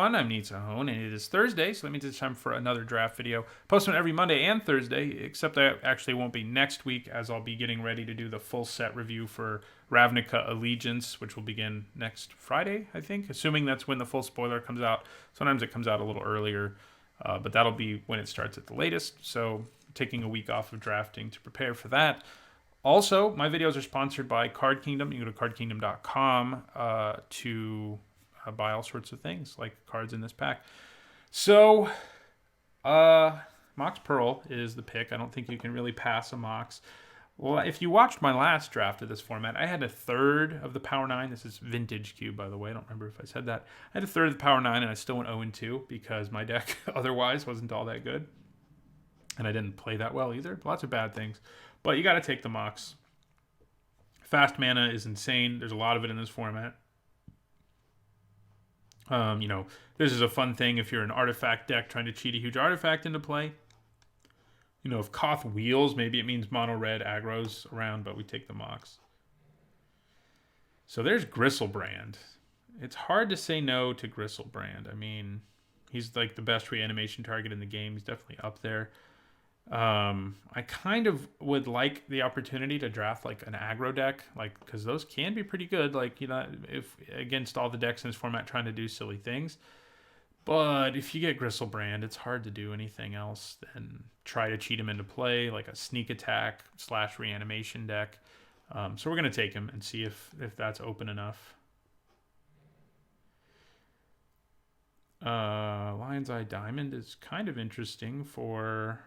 everyone. I'm Nate Sahone, and it is Thursday, so that means it's time for another draft video. Post one every Monday and Thursday, except that actually won't be next week, as I'll be getting ready to do the full set review for Ravnica Allegiance, which will begin next Friday, I think, assuming that's when the full spoiler comes out. Sometimes it comes out a little earlier, but that'll be when it starts at the latest, so taking a week off of drafting to prepare for that. Also, my videos are sponsored by Card Kingdom. You can go to cardkingdom.com to buy all sorts of things, like cards in this pack. So, Mox Pearl is the pick. I don't think you can really pass a Mox. Well, if you watched my last draft of this format, I had a third of the Power 9. This is Vintage Cube, by the way. I don't remember if I said that. I had a third of the Power 9, and I still went 0-2 because my deck otherwise wasn't all that good. And I didn't play that well either. Lots of bad things. But you got to take the Mox. Fast mana is insane. There's a lot of it in this format. This is a fun thing if you're an artifact deck trying to cheat a huge artifact into play. If Koth wheels, maybe it means mono red aggro's around, but we take the Mox. So there's Griselbrand. It's hard to say no to Griselbrand. I mean, he's like the best reanimation target in the game. He's definitely up there. I kind of would like the opportunity to draft like an aggro deck, because those can be pretty good, if against all the decks in this format trying to do silly things. But if you get Griselbrand, it's hard to do anything else than try to cheat him into play, like a sneak attack / reanimation deck. So we're going to take him and see if that's open enough. Lion's Eye Diamond is kind of interesting for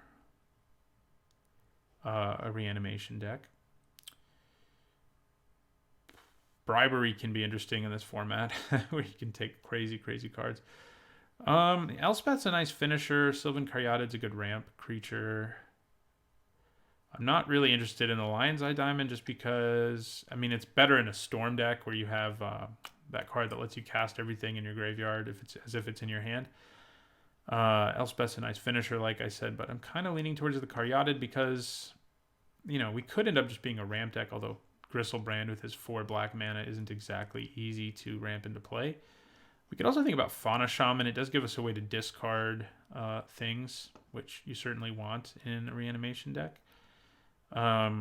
a reanimation deck. Bribery can be interesting in this format where you can take crazy cards. Elspeth's a nice finisher. Sylvan Caryatid's a good ramp creature. I'm not really interested in the Lion's Eye Diamond just because, it's better in a Storm deck where you have that card that lets you cast everything in your graveyard as if it's in your hand. Elspeth's a nice finisher, like I said, but I'm kind of leaning towards the Caryatid because, we could end up just being a ramp deck, although Griselbrand with his 4 black mana isn't exactly easy to ramp into play. We could also think about Fauna Shaman. It does give us a way to discard things, which you certainly want in a reanimation deck. Yeah,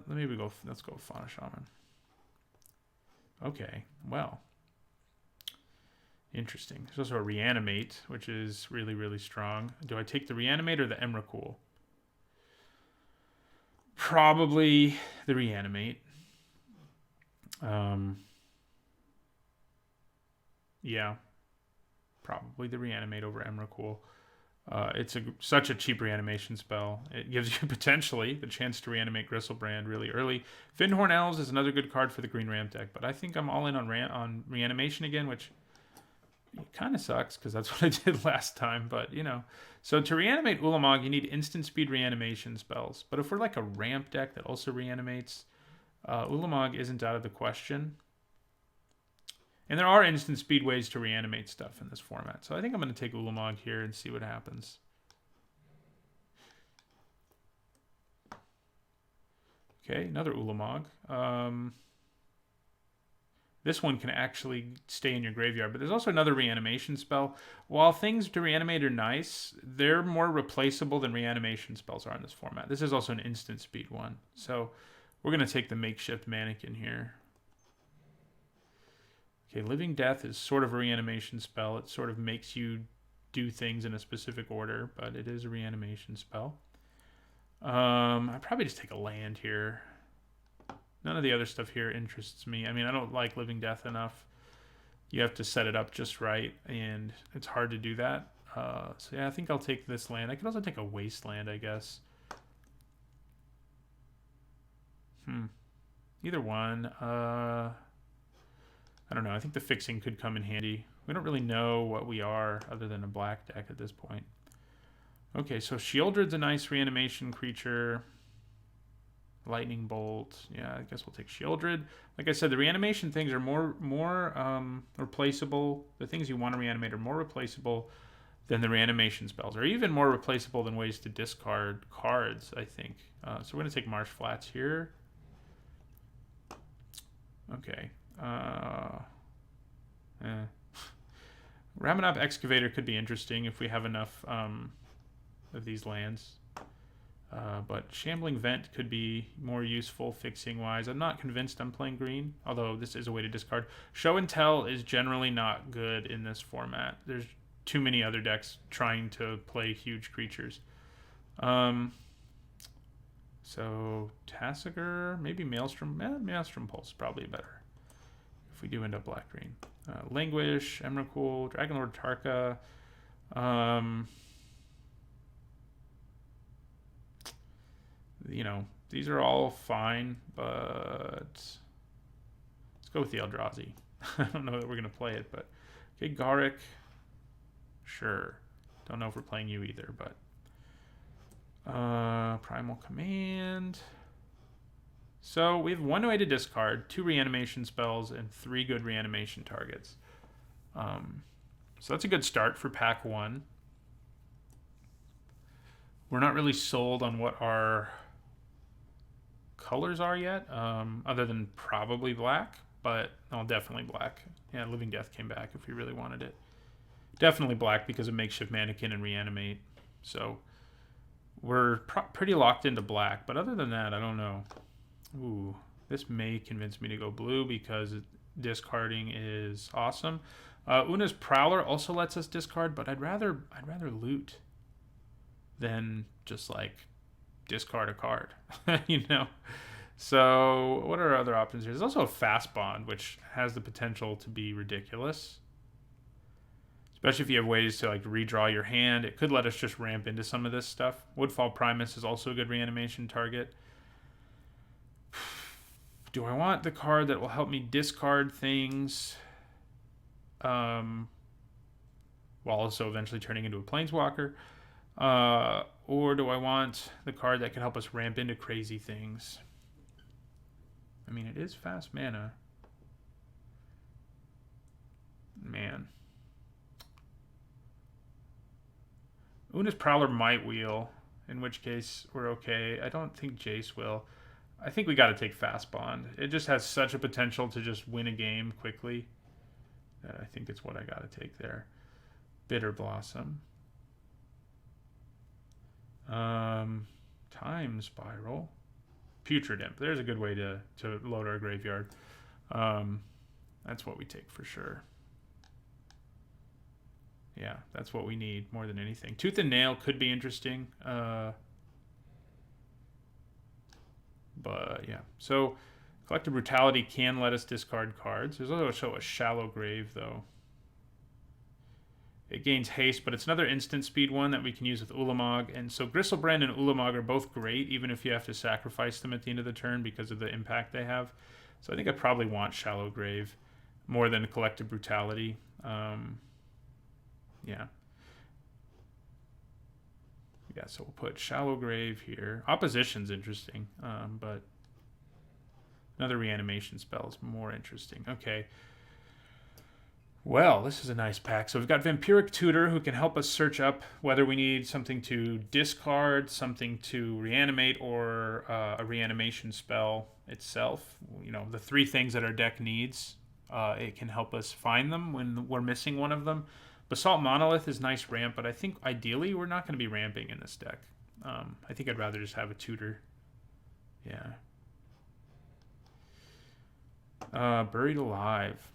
let's go with Fauna Shaman. Okay, well. Interesting. There's also a Reanimate, which is really, really strong. Do I take the Reanimate or the Emrakul? Probably the Reanimate. Yeah. Probably the Reanimate over Emrakul. It's such a cheap reanimation spell. It gives you potentially the chance to reanimate Griselbrand really early. Fyndhorn Elves is another good card for the green ramp deck, but I think I'm all in on reanimation again, which kind of sucks because that's what I did last time. But, So to reanimate Ulamog, you need instant speed reanimation spells. But if we're like a ramp deck that also reanimates, Ulamog isn't out of the question. And there are instant speed ways to reanimate stuff in this format. So I think I'm going to take Ulamog here and see what happens. Okay, another Ulamog. This one can actually stay in your graveyard, but there's also another reanimation spell. While things to reanimate are nice, they're more replaceable than reanimation spells are in this format. This is also an instant speed one. So we're going to take the Makeshift Mannequin here. Okay, Living Death is sort of a reanimation spell. It sort of makes you do things in a specific order, but it is a reanimation spell. I'd probably just take a land here. None of the other stuff here interests me. I don't like Living Death enough. You have to set it up just right, and it's hard to do that. So yeah, I think I'll take this land. I could also take a Wasteland, I guess. Either one. I don't know. I think the fixing could come in handy. We don't really know what we are other than a black deck at this point. Okay, so Shieldred's a nice reanimation creature. Lightning Bolt. Yeah, I guess we'll take Shieldred. Like I said, the reanimation things are more replaceable. The things you want to reanimate are more replaceable than the reanimation spells, or even more replaceable than ways to discard cards, I think. So we're going to take Marsh Flats here. Okay. Eh. Ramunap Excavator could be interesting if we have enough of these lands. But Shambling Vent could be more useful fixing wise. I'm not convinced I'm playing green, although this is a way to discard. Show and Tell is generally not good in this format. There's too many other decks trying to play huge creatures. So Tasigur, maybe Maelstrom. Maelstrom Pulse probably better if we do end up black-green. Languish, Emrakul, Dragonlord Tarka. You know, these are all fine, but let's go with the Eldrazi. I don't know that we're going to play it, but okay, Garrick. Sure. Don't know if we're playing you either, but Primal Command. So we have one way to discard, 2 reanimation spells, and 3 good reanimation targets. So that's a good start for pack 1. We're not really sold on what our colors are yet, other than probably black, but definitely black. Yeah, Living Death came back if we really wanted it. Definitely black because of Makeshift Mannequin and Reanimate. So we're pretty locked into black, but other than that, I don't know. Ooh, this may convince me to go blue because discarding is awesome. Una's Prowler also lets us discard, but I'd rather loot than just like discard a card, you know. So what are other options here? There's also a Fast Bond, which has the potential to be ridiculous, especially if you have ways to like redraw your hand. It could let us just ramp into some of this stuff. Woodfall Primus is also a good reanimation target. Do I want the card that will help me discard things while also eventually turning into a Planeswalker? Or do I want the card that can help us ramp into crazy things? I mean, it is fast mana. Man. Una's Prowler might wheel, in which case we're okay. I don't think Jace will. I think we got to take Fast Bond. It just has such a potential to just win a game quickly that I think it's what I got to take there. Bitter Blossom. Time Spiral. Putrid Imp. There's a good way to load our graveyard. That's what we take for sure. Yeah, that's what we need more than anything. Tooth and Nail could be interesting. But yeah. So Collective Brutality can let us discard cards. There's also a Shallow Grave though. It gains haste, but it's another instant speed one that we can use with Ulamog. And so Gristlebrand and Ulamog are both great, even if you have to sacrifice them at the end of the turn because of the impact they have. So I think I probably want Shallow Grave more than Collective Brutality. Yeah. Yeah, so we'll put Shallow Grave here. Opposition's interesting, but another reanimation spell is more interesting. Okay. Well, this is a nice pack. So we've got Vampiric Tutor, who can help us search up whether we need something to discard, something to reanimate, or a reanimation spell itself. You know, the 3 things that our deck needs. It can help us find them when we're missing one of them. Basalt Monolith is nice ramp, but I think ideally we're not going to be ramping in this deck. I think I'd rather just have a Tutor. Yeah. Buried Alive.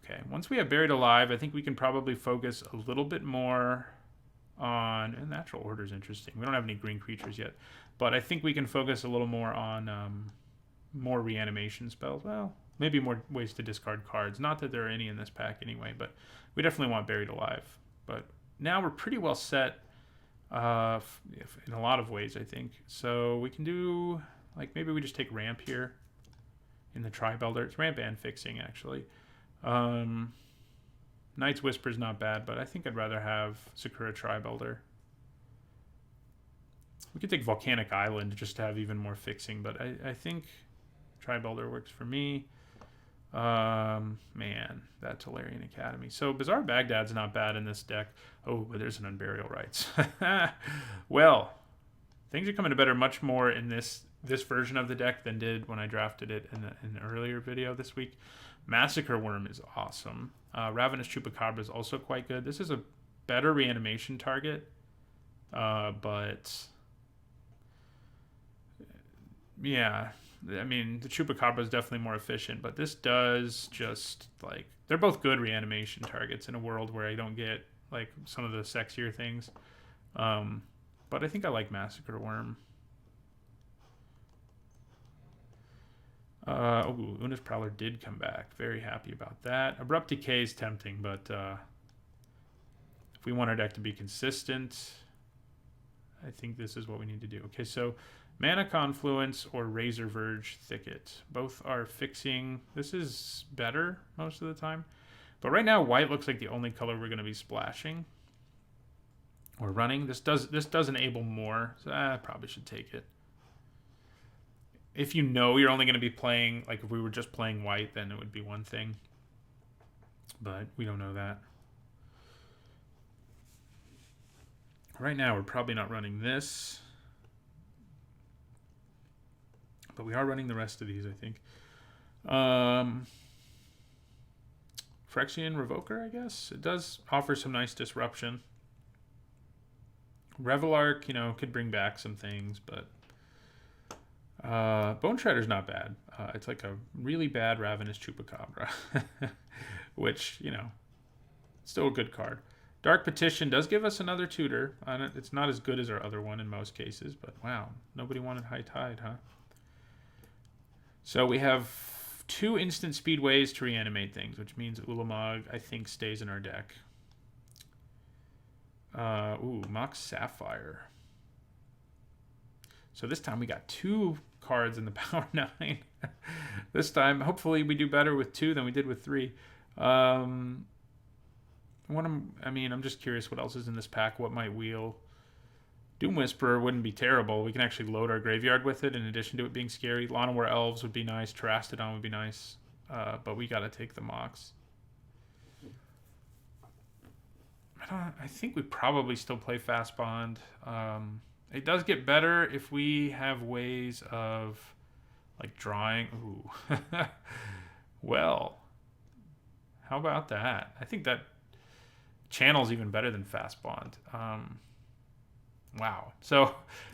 Okay, once we have Buried Alive, I think we can probably focus a little bit more on... And Natural Order is interesting. We don't have any green creatures yet. But I think we can focus a little more on more reanimation spells. Well, maybe more ways to discard cards. Not that there are any in this pack anyway, but we definitely want Buried Alive. But now we're pretty well set in a lot of ways, I think. So we can do... Like, maybe we just take Ramp here in the Tri-Belder. It's Ramp and Fixing, actually. Knight's Whisper is not bad, but I think I'd rather have Sakura Tri-Belder. We could take Volcanic Island just to have even more fixing, but I think Tri-Belder works for me. Man, that Tolarian Academy. So Bizarre Baghdad's not bad in this deck. Oh, but there's an Unburial Rites. Well, things are coming to better much more in this this version of the deck than did when I drafted it in an earlier video this week. Massacre Worm is awesome. Ravenous Chupacabra is also quite good. This is a better reanimation target, but yeah, I mean, the Chupacabra is definitely more efficient, but this does just, like, they're both good reanimation targets in a world where I don't get, like, some of the sexier things. But I think I like Massacre Worm. Una's Prowler did come back. Very happy about that. Abrupt Decay is tempting, but if we want our deck to be consistent, I think this is what we need to do. Okay, so Mana Confluence or Razor Verge Thicket. Both are fixing. This is better most of the time. But right now, white looks like the only color we're going to be splashing or running. This does enable more, so I probably should take it. If you know you're only going to be playing, like if we were just playing white, then it would be one thing. But we don't know that. Right now, we're probably not running this. But we are running the rest of these, I think. Phyrexian Revoker, I guess. It does offer some nice disruption. Revelark, you know, could bring back some things, but Bone Shredder's not bad. It's like a really bad Ravenous Chupacabra, which, you know, still a good card. Dark Petition does give us another tutor. It's not as good as our other one in most cases, but wow, nobody wanted High Tide, huh? So we have 2 instant speed ways to reanimate things, which means Ulamog, I think, stays in our deck. Mox Sapphire. So this time we got 2 cards in the Power 9. This time, hopefully, we do better with 2 than we did with 3. I'm just curious what else is in this pack. What might wheel? Doom Whisperer wouldn't be terrible. We can actually load our graveyard with it in addition to it being scary. Llanowar Elves would be nice. Terastodon would be nice. But we got to take the Mox. I think we probably still play Fast Bond. It does get better if we have ways of, like, drawing. Ooh. Well, how about that? I think that Channel's even better than Fast Bond. Wow. So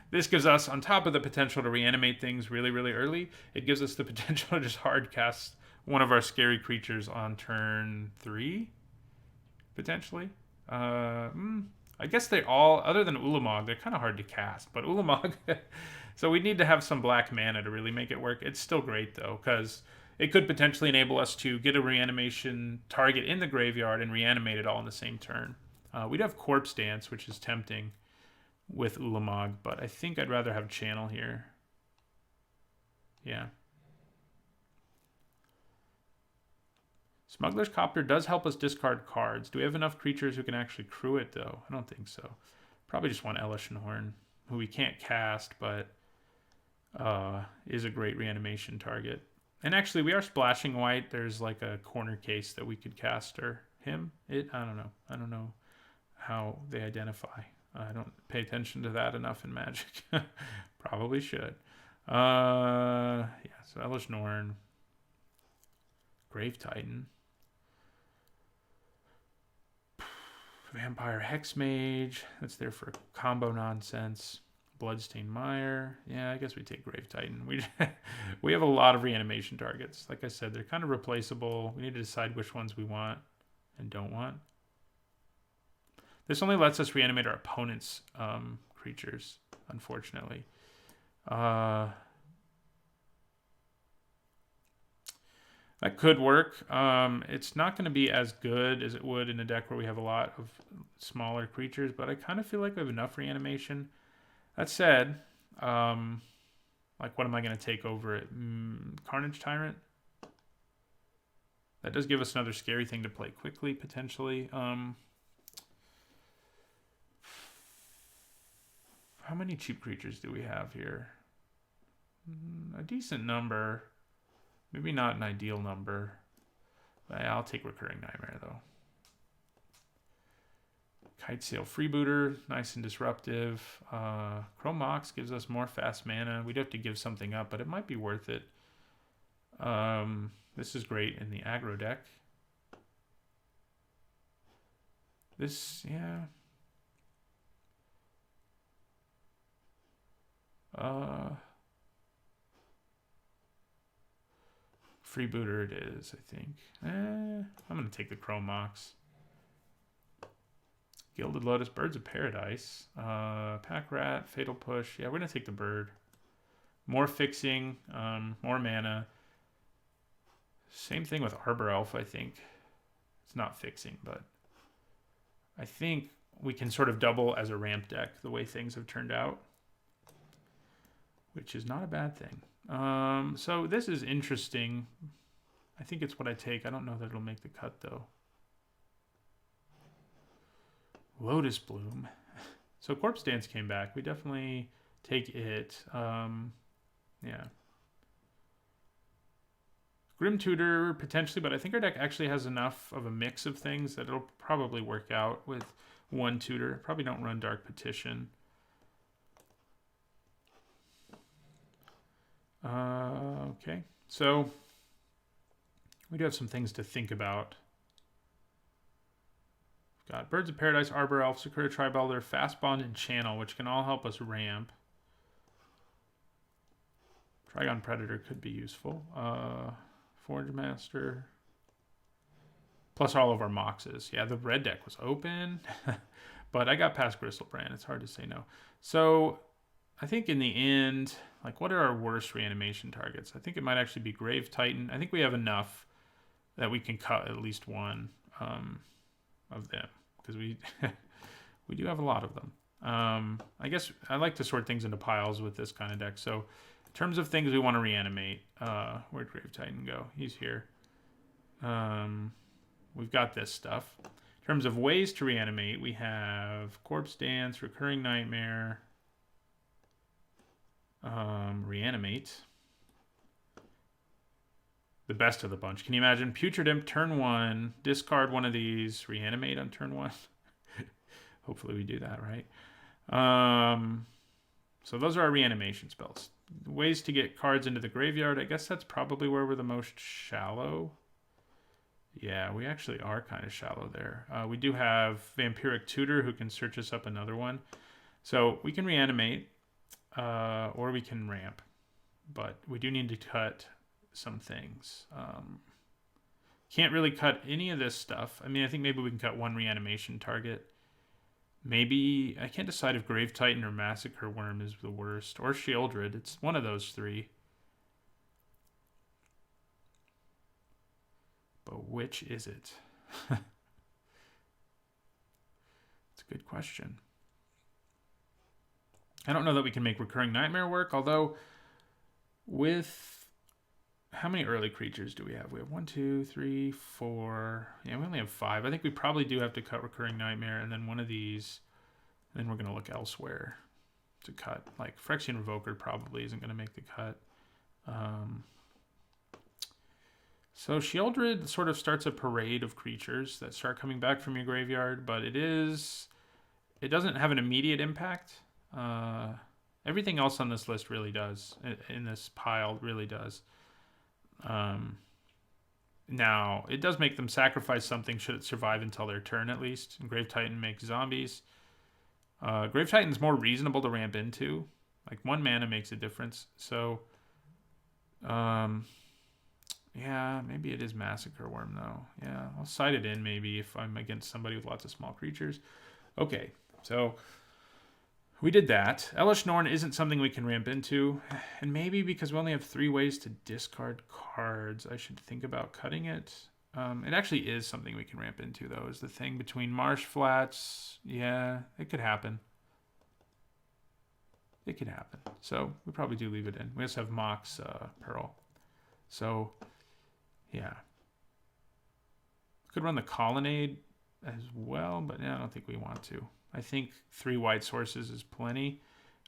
this gives us, on top of the potential to reanimate things really, really early, it gives us the potential to just hard cast one of our scary creatures on turn 3, potentially. I guess they all, other than Ulamog, they're kind of hard to cast. But Ulamog, so we need to have some black mana to really make it work. It's still great, though, because it could potentially enable us to get a reanimation target in the graveyard and reanimate it all in the same turn. We'd have Corpse Dance, which is tempting with Ulamog, but I think I'd rather have Channel here. Yeah. Smuggler's Copter does help us discard cards. Do we have enough creatures who can actually crew it, though? I don't think so. Probably just want Elesh Norn, who we can't cast, but is a great reanimation target. And actually, we are splashing white. There's like a corner case that we could cast or him. I don't know. I don't know how they identify. I don't pay attention to that enough in Magic. Probably should. Yeah, so Elesh Norn. Grave Titan. Vampire Hexmage. That's there for combo nonsense. Bloodstained Mire. Yeah, I guess we take Grave Titan. We have a lot of reanimation targets. Like I said, they're kind of replaceable. We need to decide which ones we want and don't want. This only lets us reanimate our opponent's creatures, unfortunately. That could work. It's not going to be as good as it would in a deck where we have a lot of smaller creatures, but I kind of feel like we have enough reanimation. That said, like, what am I going to take over it? Carnage Tyrant? That does give us another scary thing to play quickly, potentially. How many cheap creatures do we have here? A decent number. Maybe not an ideal number. But I'll take Recurring Nightmare, though. Kitesail Freebooter, nice and disruptive. Chrome Mox gives us more fast mana. We'd have to give something up, but it might be worth it. This is great in the aggro deck. This, yeah. Freebooter it is, I think. I'm going to take the Chrome Mox. Gilded Lotus, Birds of Paradise, Pack Rat, Fatal Push. Yeah, we're going to take the bird. More fixing, more mana. Same thing with Arbor Elf, I think. It's not fixing, but I think we can sort of double as a ramp deck the way things have turned out, which is not a bad thing. So this is interesting. I think it's what I take. I don't know that it'll make the cut, though. Lotus Bloom. So Corpse Dance came back. We definitely take it. Yeah. Grim Tutor, potentially, but I think our deck actually has enough of a mix of things that it'll probably work out with one tutor. Probably don't run Dark Petition. Okay, so we do have some things to think about. We've got Birds of Paradise, Arbor Elf, Sakura Tribe-Elder, Fast Bond, and Channel, which can all help us ramp. Trigon Predator could be useful. Forge Master. Plus all of our Moxes. Yeah, the red deck was open, but I got past Gristlebrand. It's hard to say no. So I think in the end, like, what are our worst reanimation targets? I think it might actually be Grave Titan. I think we have enough that we can cut at least one of them, because we we do have a lot of them. I guess I like to sort things into piles with this kind of deck. So in terms of things we want to reanimate, where'd Grave Titan go? He's here. We've got this stuff. In terms of ways to reanimate, we have Corpse Dance, Recurring Nightmare, reanimate. The best of the bunch. Can you imagine? Putrid Imp turn 1, discard one of these, reanimate on turn 1. Hopefully we do that, right? So those are our reanimation spells. Ways to get cards into the graveyard. I guess that's probably where we're the most shallow. Yeah, we actually are kind of shallow there. We do have Vampiric Tutor who can search us up another one. So we can reanimate, or we can ramp. But we do need to cut some things. Can't really cut any of this stuff. I mean, I think maybe we can cut one reanimation target. Maybe, I can't decide if Grave Titan or Massacre Worm is the worst, or Sheoldred. It's one of those three. But which is it? It's a good question. I don't know that we can make Recurring Nightmare work, although with... How many early creatures do we have? We have 1, 2, 3, 4. Yeah, we only have 5. I think we probably do have to cut Recurring Nightmare and then one of these. And then we're going to look elsewhere to cut. Like Phyrexian Revoker probably isn't going to make the cut. So Sheoldred sort of starts a parade of creatures that start coming back from your graveyard, but it doesn't have an immediate impact. Everything else on this list really does. In this pile really does. Now, it does make them sacrifice something should it survive until their turn at least. And Grave Titan makes zombies. Grave Titan's more reasonable to ramp into. Like 1 mana makes a difference. So, yeah, maybe it is Massacre Worm though. Yeah, I'll side it in maybe if I'm against somebody with lots of small creatures. Okay, so... we did that. Elesh Norn isn't something we can ramp into. And maybe because we only have 3 ways to discard cards, I should think about cutting it. It actually is something we can ramp into, though, is the thing between Marsh Flats. Yeah, it could happen. It could happen. So we probably do leave it in. We also have Mox Pearl. So, yeah. Could run the Colonnade as well, but yeah, I don't think we want to. I think 3 white sources is plenty.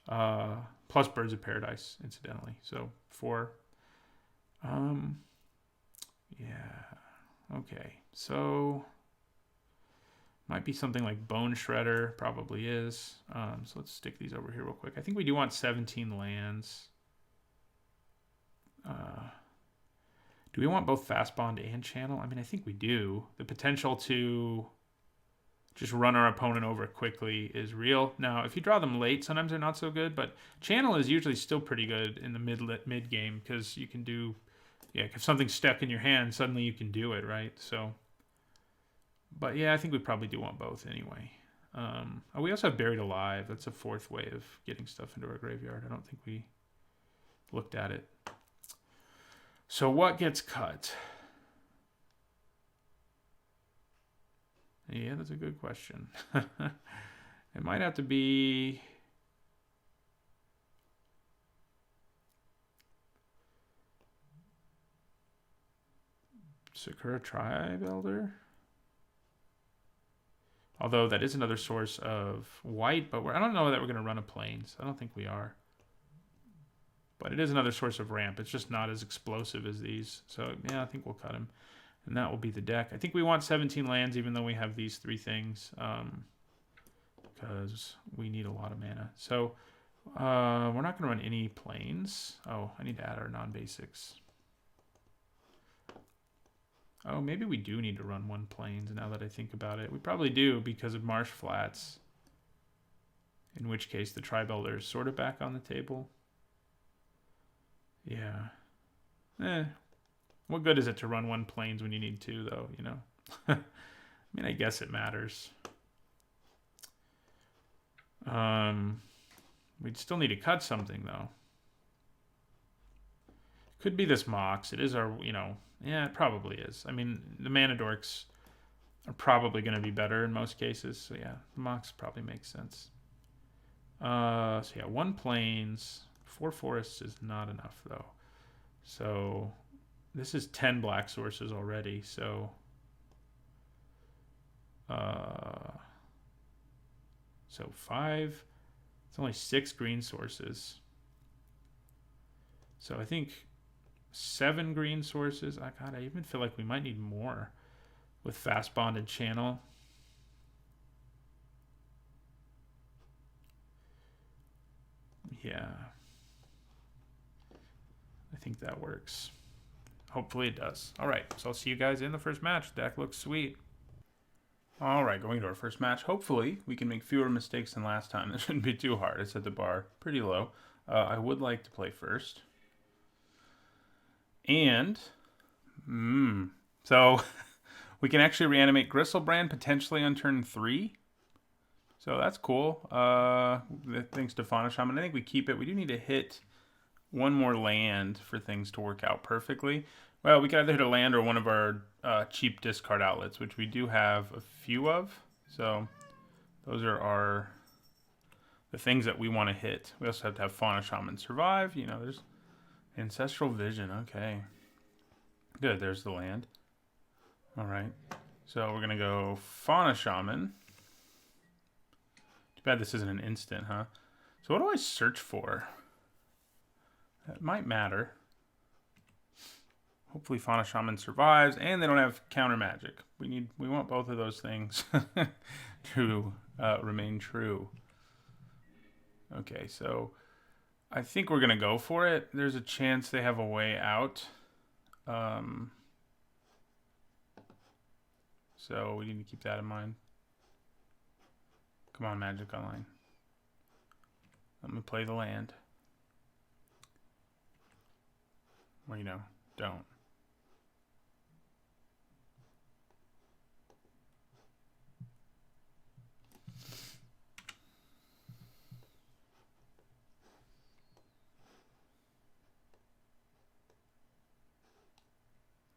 Plus Birds of Paradise, incidentally. So 4. Yeah. Okay. So Might be something like Bone Shredder. Probably is. So let's stick these over here real quick. I think we do want 17 lands. Do we want both Fast Bond and Channel? I mean, I think we do. The potential to just run our opponent over quickly is real. Now, if you draw them late, sometimes they're not so good, but Channel is usually still pretty good in the mid game because you can do, yeah, if something's stuck in your hand, suddenly you can do it, right? So, but yeah, I think we probably do want both anyway. We also have Buried Alive. That's a fourth way of getting stuff into our graveyard. I don't think we looked at it. So what gets cut? Yeah, that's a good question. It might have to be... Sakura Tribe Elder? Although that is another source of white, but I don't know that we're going to run a Plains. I don't think we are. But it is another source of ramp. It's just not as explosive as these. So, yeah, I think we'll cut him. And that will be the deck. I think we want 17 lands, even though we have these three things. Because we need a lot of mana. So, we're not going to run any Plains. Oh, I need to add our non-basics. Oh, maybe we do need to run one Plains now that I think about it. We probably do because of Marsh Flats. In which case, the Tribe Elder is sort of back on the table. Yeah. What good is it to run one Plains when you need two, though, you know? I mean, I guess it matters. We'd still need to cut something, though. Could be this Mox. It is our, you know... Yeah, it probably is. I mean, the Mana Dorks are probably going to be better in most cases. So, yeah, the Mox probably makes sense. So, yeah, one Plains... 4 forests is not enough, though. So this is 10 black sources already. So so 5. It's only 6 green sources. So I think 7 green sources. God, I even feel like we might need more with Fast Bonded Channel. Yeah. I think that works. Hopefully it does. All right, so I'll see you guys in the first match. The deck looks sweet. All right, going to our first match. Hopefully we can make fewer mistakes than last time. This shouldn't be too hard. I set the bar pretty low. I would like to play first. And, so we can actually reanimate Gristlebrand potentially on turn 3. So that's cool. Thanks to Fauna Shaman. I think we keep it. We do need to hit one more land for things to work out perfectly. Well, we can either hit a land or one of our cheap discard outlets, which we do have a few of. So those are the things that we want to hit. We also have to have Fauna Shaman survive. You know, there's Ancestral Vision. Okay. Good, there's the land. All right. So we're going to go Fauna Shaman. Too bad this isn't an instant, huh? So what do I search for? That might matter. Hopefully Fauna Shaman survives, and they don't have counter magic. We want both of those things to remain true. Okay, so I think we're gonna go for it. There's a chance they have a way out. So we need to keep that in mind. Come on, Magic Online. Let me play the land. Or, you know, don't.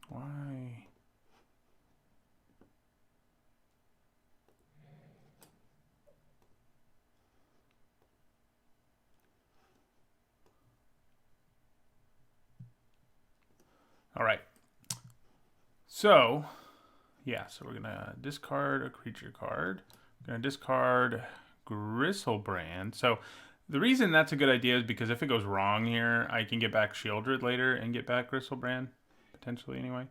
Why? All right. So, yeah, so we're going to discard a creature card. We're going to discard Gristlebrand. So the reason that's a good idea is because if it goes wrong here, I can get back Shieldred later and get back Gristlebrand, potentially anyway.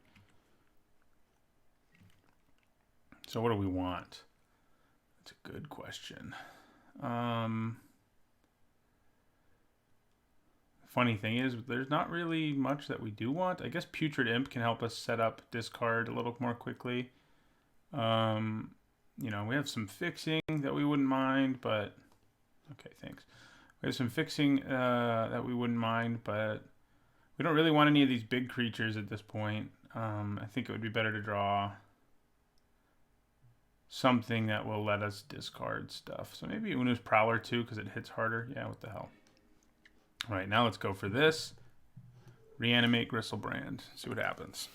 So what do we want? That's a good question. Funny thing is, there's not really much that we do want. I guess Putrid Imp can help us set up discard a little more quickly. We have some fixing that we wouldn't mind, but... Okay, thanks. We have some fixing that we wouldn't mind, but we don't really want any of these big creatures at this point. I think it would be better to draw something that will let us discard stuff. So maybe Una's Prowler too, because it hits harder. Yeah, what the hell. All right, now let's go for this. Reanimate Griselbrand. See what happens.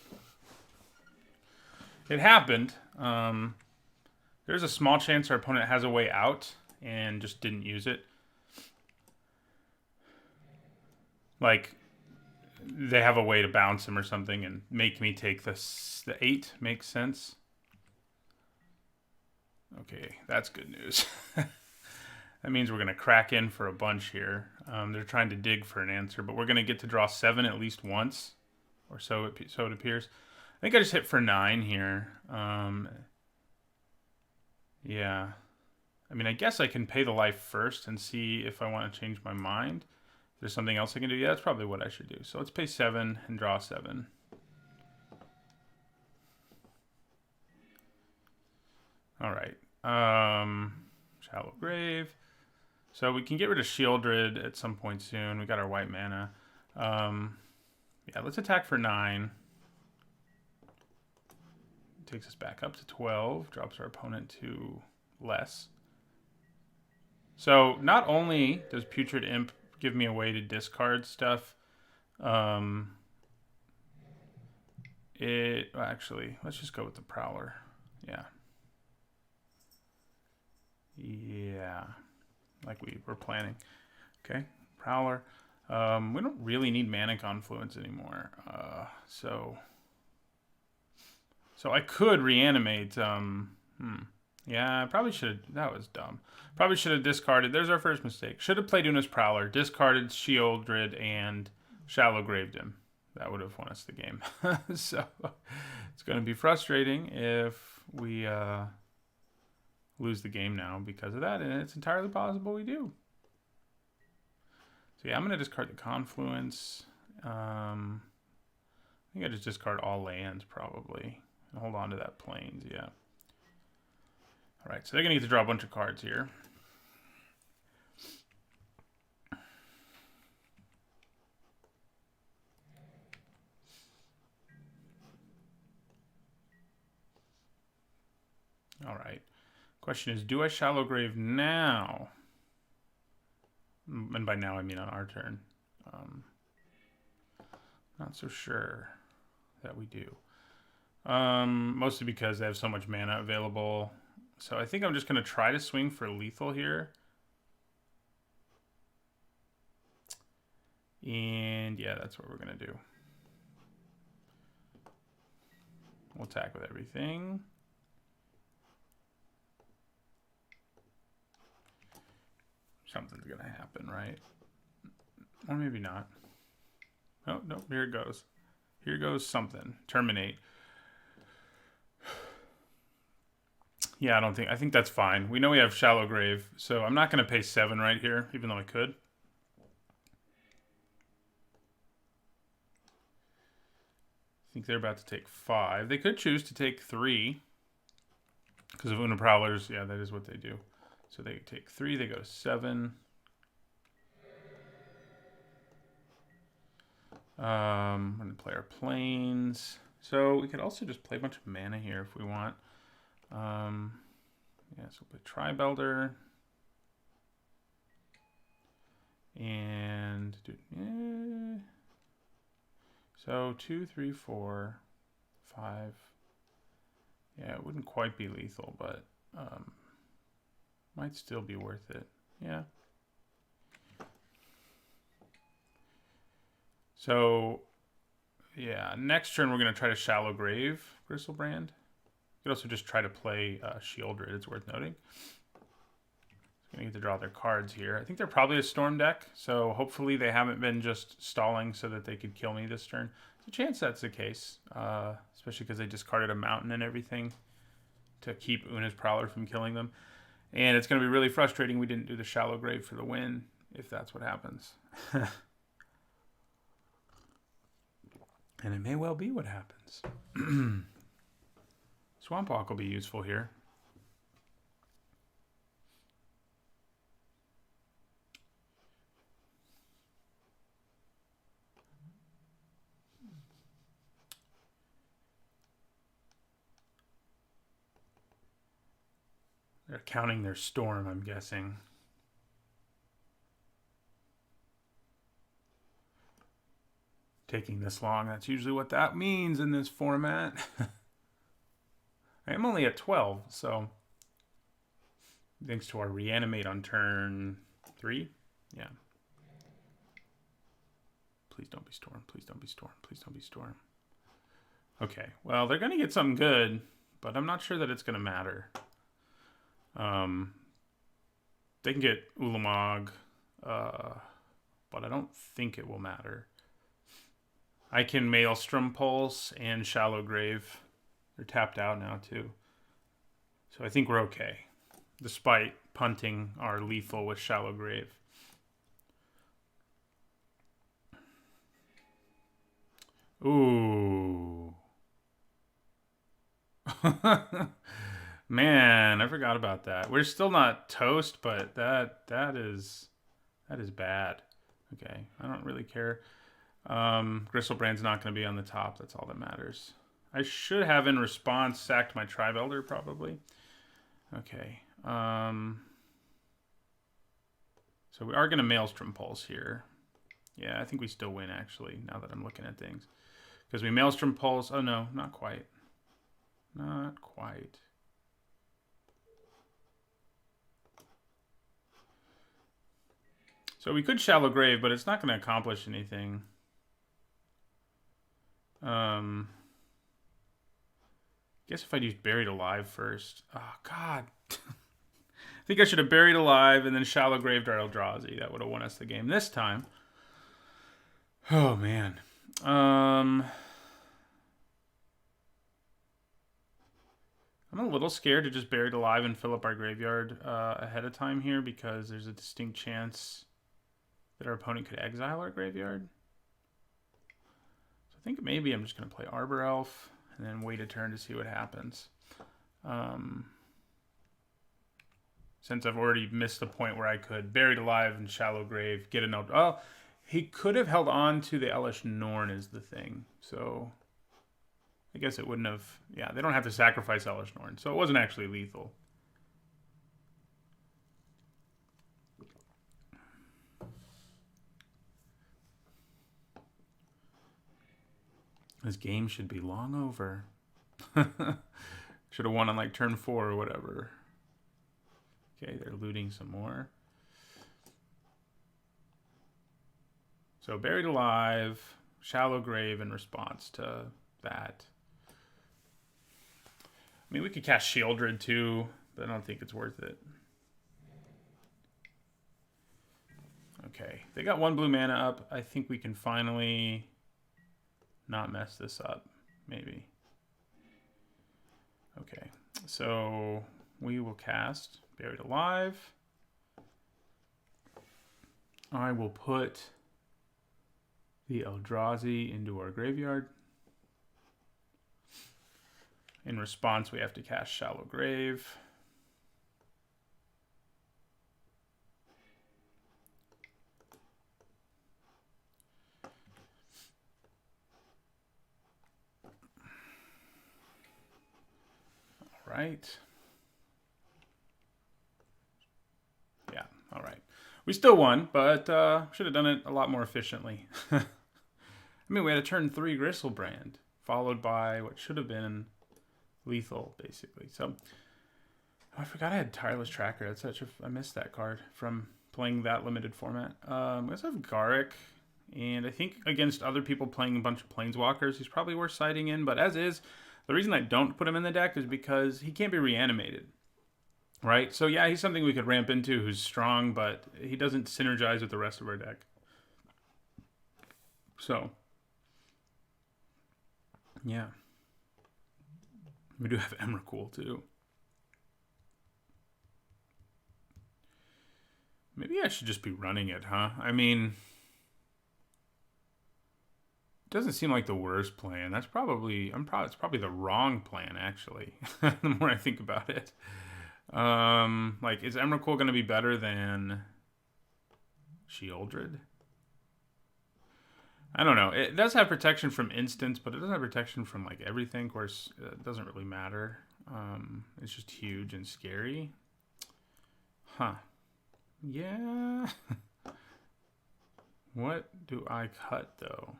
It happened. There's a small chance our opponent has a way out and just didn't use it. Like, they have a way to bounce him or something and make me take the 8. Makes sense. Okay, that's good news. That means we're going to crack in for a bunch here. They're trying to dig for an answer, but we're going to get to draw 7 at least once, or so it appears. I think I just hit for 9 here. Yeah. I mean, I guess I can pay the life first and see if I want to change my mind. If there's something else I can do. Yeah, that's probably what I should do. So let's pay 7 and draw 7. All right. Shallow Grave. So we can get rid of Shieldred at some point soon. We got our white mana. Yeah, let's attack for 9. Takes us back up to 12. Drops our opponent to less. So not only does Putrid Imp give me a way to discard stuff, actually, let's just go with the Prowler. Yeah. Yeah. Like we were planning. Okay, Prowler. We don't really need Mana Confluence anymore. So I could reanimate. Yeah, I probably should have. That was dumb. Probably should have discarded. There's our first mistake. Should have played Una's Prowler, discarded Shieldred, and Shallow Graved him. That would have won us the game. So it's going to be frustrating if we lose the game now because of that, and it's entirely possible we do. So yeah, I'm going to discard the Confluence. I think I just discard all lands probably. And hold on to that Plains, yeah. All right, so they're going to get to draw a bunch of cards here. All right. Question is, do I Shallow Grave now? And by now I mean on our turn. Not so sure that we do. Mostly because they have so much mana available. So I think I'm just going to try to swing for lethal here. And yeah, that's what we're going to do. We'll attack with everything. Something's going to happen, right? Or maybe not. Oh, no, here it goes. Here goes something. Terminate. Yeah, I think that's fine. We know we have Shallow Grave, so I'm not going to pay 7 right here, even though I could. I think they're about to take 5. They could choose to take 3. Because of Una Prowlers, yeah, that is what they do. So they take 3, they go to 7. We're going to play our Plains. So we could also just play a bunch of mana here if we want. Yeah, so we'll play Tribelder. And so 2, 3, 4, 5. Yeah, it wouldn't quite be lethal, but might still be worth it. Yeah. So, yeah, next turn we're going to try to Shallow Grave Griselbrand. You could also just try to play Shieldred, it's worth noting. Going to get to draw their cards here. I think they're probably a Storm deck, so hopefully they haven't been just stalling so that they could kill me this turn. There's a chance that's the case, especially because they discarded a mountain and everything to keep Una's Prowler from killing them. And it's going to be really frustrating we didn't do the Shallow Grave for the win, if that's what happens. And it may well be what happens. Swamp Walk will be useful here. They're counting their storm, I'm guessing. Taking this long, that's usually what that means in this format. I'm only at 12, so thanks to our reanimate on turn 3. Yeah. Please don't be storm. Please don't be storm. Please don't be storm. Okay, well, they're going to get something good, but I'm not sure that it's going to matter. They can get Ulamog, but I don't think it will matter. I can Maelstrom Pulse and Shallow Grave. They're tapped out now, too. So I think we're okay, despite punting our lethal with Shallow Grave. Ooh. Man, I forgot about that. We're still not toast, but that is bad. Okay, I don't really care. Gristlebrand's not going to be on the top. That's all that matters. I should have in response sacked my Tribe Elder probably. Okay. So we are going to Maelstrom Pulse here. Yeah, I think we still win actually. Now that I'm looking at things, because we Maelstrom Pulse. Oh no, not quite. Not quite. So we could Shallow Grave, but it's not going to accomplish anything. Guess if I'd used Buried Alive first. Oh, God. I think I should have Buried Alive and then Shallow Graved our Eldrazi. That would have won us the game this time. Oh, man. I'm a little scared to just Buried Alive and fill up our graveyard ahead of time here, because there's a distinct chance that our opponent could exile our graveyard. So I think maybe I'm just going to play Arbor Elf and then wait a turn to see what happens. Since I've already missed the point where I could Buried Alive and Shallow Grave, get an Eldrazi. Oh, he could have held on to the Elesh Norn is the thing. So I guess it wouldn't have... Yeah, they don't have to sacrifice Elesh Norn. So it wasn't actually lethal. This game should be long over. Should have won on like turn 4 or whatever. Okay, they're looting some more. So Buried Alive, Shallow Grave in response to that. I mean, we could cast Shieldred too, but I don't think it's worth it. Okay, they got 1 blue mana up. I think we can finally not mess this up, maybe. Okay, so we will cast Buried Alive. I will put the Eldrazi into our graveyard. In response, we have to cast Shallow Grave. All right. Yeah, all right. We still won, but should have done it a lot more efficiently. I mean, we had a turn 3 Gristlebrand, followed by what should have been lethal, basically. So, oh, I forgot I had Tireless Tracker. That's such a... I missed that card from playing that limited format. We also have Garruk, and I think against other people playing a bunch of Planeswalkers, he's probably worth siding in, but as is, the reason I don't put him in the deck is because he can't be reanimated. Right? So yeah, he's something we could ramp into who's strong, but he doesn't synergize with the rest of our deck. So, yeah. We do have Emrakul too. Maybe I should just be running it, huh? I mean, it doesn't seem like the worst plan. That's probably it's probably the wrong plan actually. The more I think about it. Like, is Emrakul going to be better than Sheoldred? I don't know. It does have protection from instants, but it doesn't have protection from like everything. Of course, it doesn't really matter. It's just huge and scary. Huh. Yeah. What do I cut though?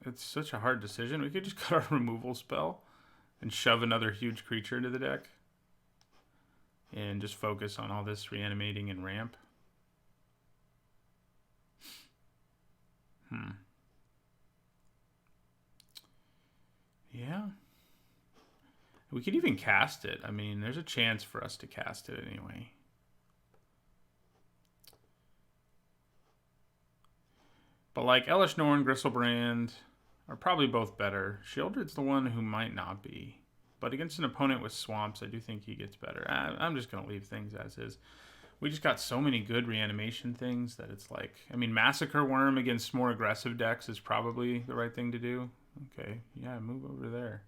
It's such a hard decision. We could just cut our removal spell and shove another huge creature into the deck and just focus on all this reanimating and ramp. Yeah. We could even cast it. I mean, there's a chance for us to cast it anyway. But like Elesh Norn, Griselbrand are probably both better. Sheoldred's the one who might not be. But against an opponent with swamps, I do think he gets better. I'm just going to leave things as is. We just got so many good reanimation things that it's like... I mean, Massacre Worm against more aggressive decks is probably the right thing to do. Okay, yeah, move over there.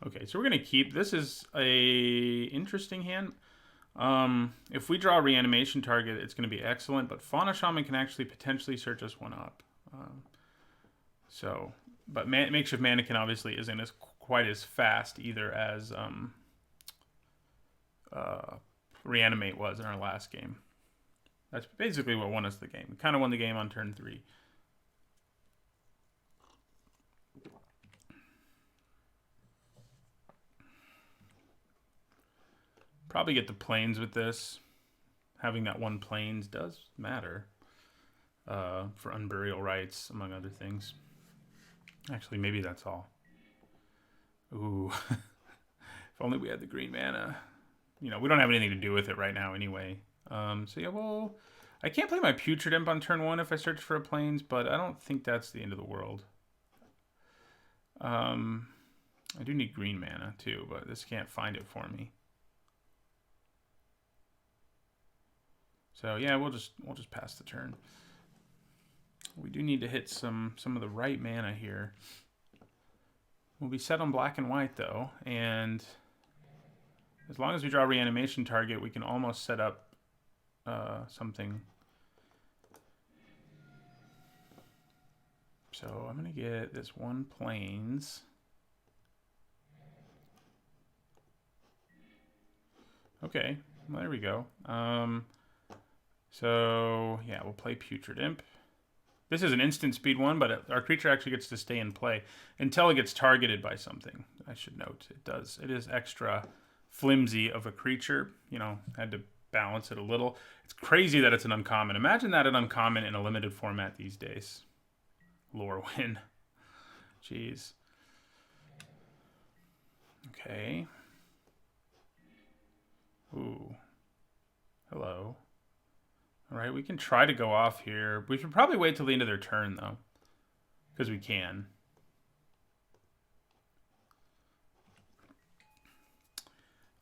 Okay, so we're going to keep... This is a interesting hand. If we draw a reanimation target, it's going to be excellent, but Fauna Shaman can actually potentially search us one up. But Makeshift Mannequin obviously isn't quite as fast either as Reanimate was in our last game. That's basically what won us the game. We kind of won the game on turn 3. Probably get the planes with this. Having that one planes does matter for Unburial Rights, among other things. Actually, maybe that's all. Ooh. If only we had the green mana. You know, we don't have anything to do with it right now anyway. So yeah, well, I can't play my Putrid Imp on turn 1 if I search for a planes, but I don't think that's the end of the world. I do need green mana too, but this can't find it for me. So yeah, we'll just pass the turn. We do need to hit some of the right mana here. We'll be set on black and white though, and as long as we draw a reanimation target, we can almost set up something. So I'm gonna get this one planes. Okay, well, there we go. So yeah, we'll play Putrid Imp. This is an instant speed one, but our creature actually gets to stay in play until it gets targeted by something. I should note it does. It is extra flimsy of a creature. You know, had to balance it a little. It's crazy that it's an uncommon. Imagine that an uncommon in a limited format these days. Lorwyn. Jeez. Okay. Ooh. Hello. All right, we can try to go off here. We should probably wait till the end of their turn, though. Because we can.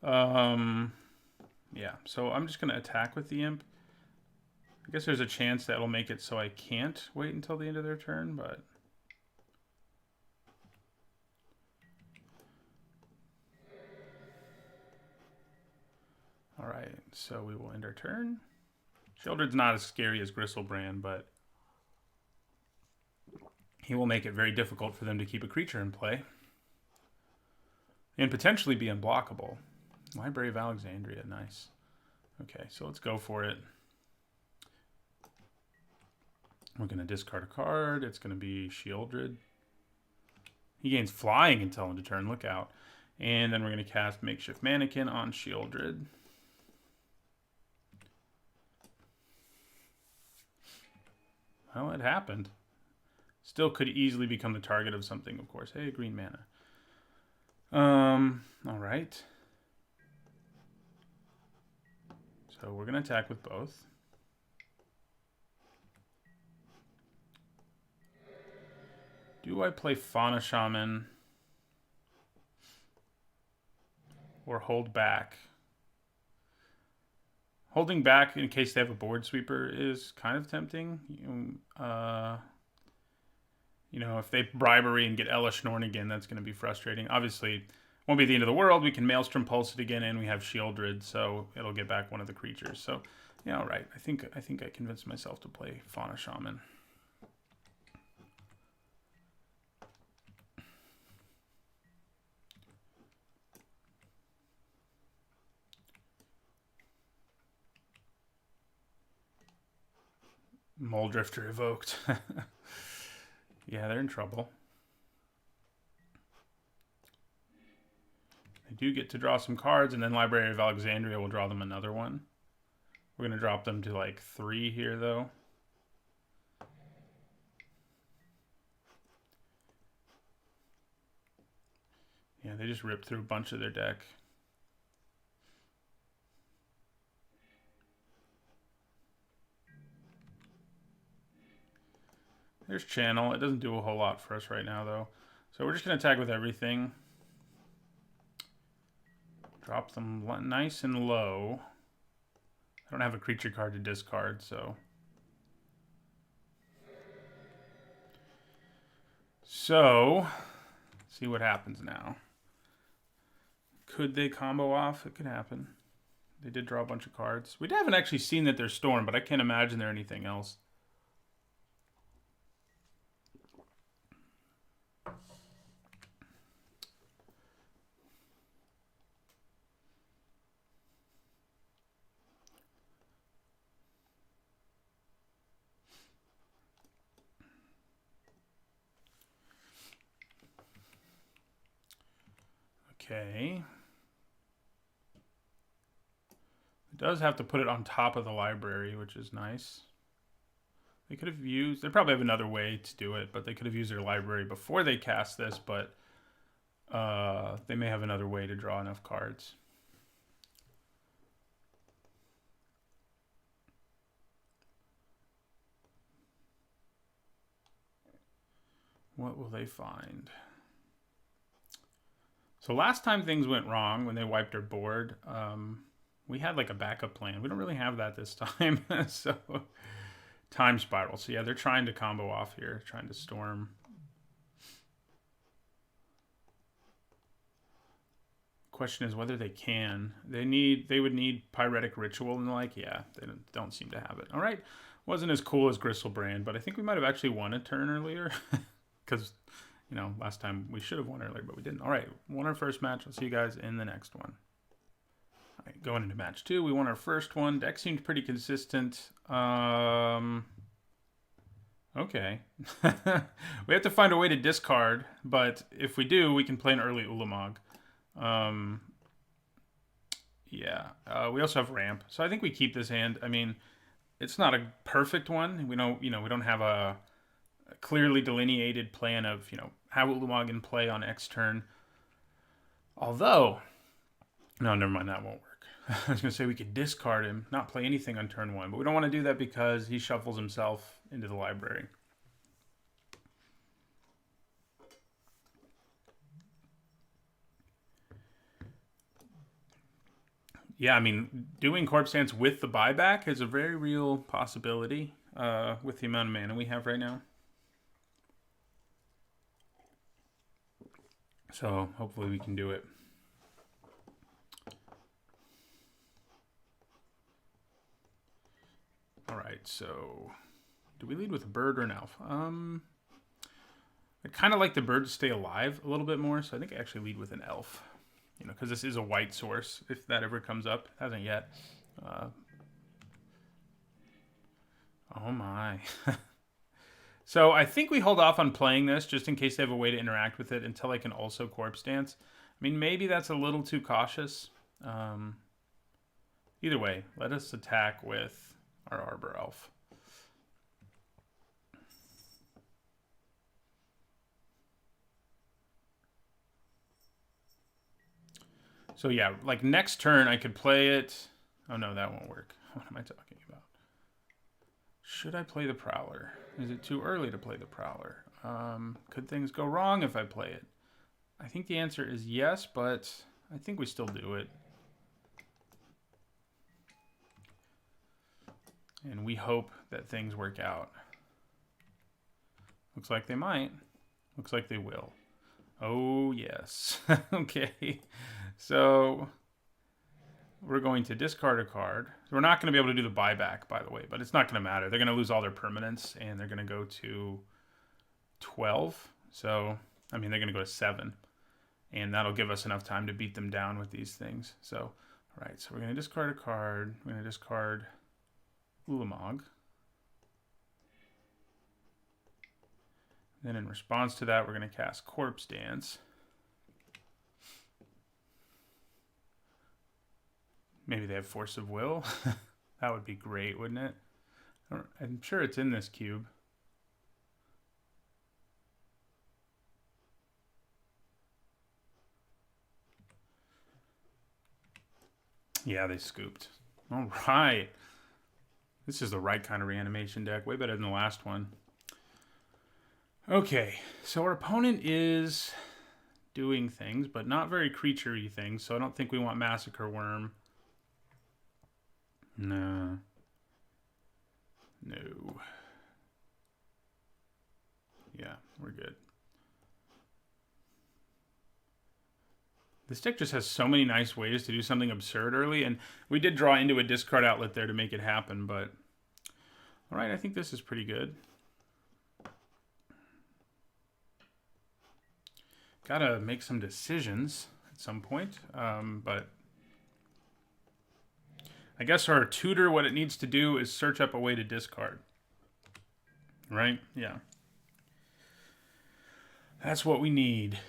Yeah, so I'm just going to attack with the Imp. I guess there's a chance that will make it so I can't wait until the end of their turn, but... All right, so we will end our turn. Sheoldred's not as scary as Griselbrand, but he will make it very difficult for them to keep a creature in play. And potentially be unblockable. Library of Alexandria, nice. Okay, so let's go for it. We're going to discard a card. It's going to be Sheoldred. He gains flying until end of turn, look out. And then we're going to cast Makeshift Mannequin on Sheoldred. Well, it happened. Still could easily become the target of something, of course. Hey, green mana. All right. So we're going to attack with both. Do I play Fauna Shaman or hold back? Holding back in case they have a board sweeper is kind of tempting. If they bribery and get Elesh Norn again, that's going to be frustrating. Obviously, won't be the end of the world. We can Maelstrom Pulse it again, and we have Shieldred, so it'll get back one of the creatures. So, yeah, all right. I think I convinced myself to play Fauna Shaman. Moldrifter evoked. Yeah, they're in trouble. They do get to draw some cards, and then Library of Alexandria will draw them another one. We're going to drop them to like 3 here, though. Yeah, they just ripped through a bunch of their deck. There's Channel. It doesn't do a whole lot for us right now, though. So we're just going to attack with everything. Drop them nice and low. I don't have a creature card to discard, so... see what happens now. Could they combo off? It could happen. They did draw a bunch of cards. We haven't actually seen that they're Storm, but I can't imagine they're anything else. Okay. It does have to put it on top of the library, which is nice. They could have used... They probably have another way to do it, but they could have used their library before they cast this, but they may have another way to draw enough cards. What will they find? So last time things went wrong when they wiped our board, we had like a backup plan. We don't really have that this time. So Time Spiral. So yeah, they're trying to combo off here, trying to Storm. Question is whether they can. They would need Pyretic Ritual and like, yeah, they don't seem to have it. All right. Wasn't as cool as Gristlebrand, but I think we might have actually won a turn earlier because last time we should have won earlier, but we didn't. All right, won our first match. I'll see you guys in the next one. All right, going into match 2, we won our first one. Deck seemed pretty consistent. Okay. We have to find a way to discard, but if we do, we can play an early Ulamog. We also have Ramp, so I think we keep this hand. I mean, it's not a perfect one. We don't have a clearly delineated plan of, how Ulamog can play on X turn. Although, no, never mind, that won't work. I was going to say we could discard him, not play anything on turn 1, but we don't want to do that because he shuffles himself into the library. Yeah, I mean, doing Corpse Dance with the buyback is a very real possibility with the amount of mana we have right now. So hopefully we can do it. All right, so do we lead with a bird or an elf? I kind of like the bird to stay alive a little bit more, so I think I actually lead with an elf. Because this is a white source, if that ever comes up. It hasn't yet. Oh my. So I think we hold off on playing this just in case they have a way to interact with it until I can also Corpse Dance. I mean, maybe that's a little too cautious. Either way, let us attack with our Arbor Elf. So yeah, like next turn I could play it. Oh no, that won't work. What am I talking about? Should I play the Prowler? Is it too early to play the Prowler? Could things go wrong if I play it? I think the answer is yes, but I think we still do it. And we hope that things work out. Looks like they might. Looks like they will. Oh, yes. Okay. So we're going to discard a card. So we're not going to be able to do the buyback, by the way, but it's not going to matter. They're going to lose all their permanents, and they're going to go to 12. So, I mean, they're going to go to 7. And that'll give us enough time to beat them down with these things. So, all right. So we're going to discard a card. We're going to discard Ulamog. Then in response to that, we're going to cast Corpse Dance. Maybe they have Force of Will. That would be great, wouldn't it? I'm sure it's in this cube. Yeah, they scooped. All right. This is the right kind of reanimation deck. Way better than the last one. Okay, so our opponent is doing things, but not very creature-y things, so I don't think we want Massacre Worm. No. No. Yeah, we're good. This deck just has so many nice ways to do something absurd early, and we did draw into a discard outlet there to make it happen, but... Alright, I think this is pretty good. Gotta make some decisions at some point, but... I guess our tutor, what it needs to do is search up a way to discard. Right? Yeah. That's what we need.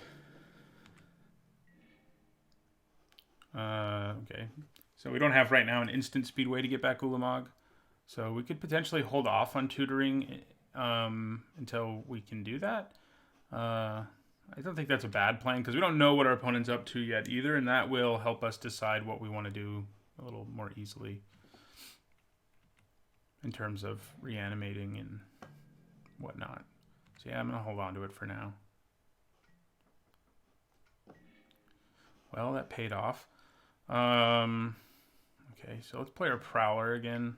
Okay. So we don't have right now an instant speed way to get back Ulamog. So we could potentially hold off on tutoring until we can do that. I don't think that's a bad plan because we don't know what our opponent's up to yet either, and that will help us decide what we want to do a little more easily in terms of reanimating and whatnot. So yeah, I'm going to hold on to it for now. Well, that paid off. Okay, so let's play our Prowler again.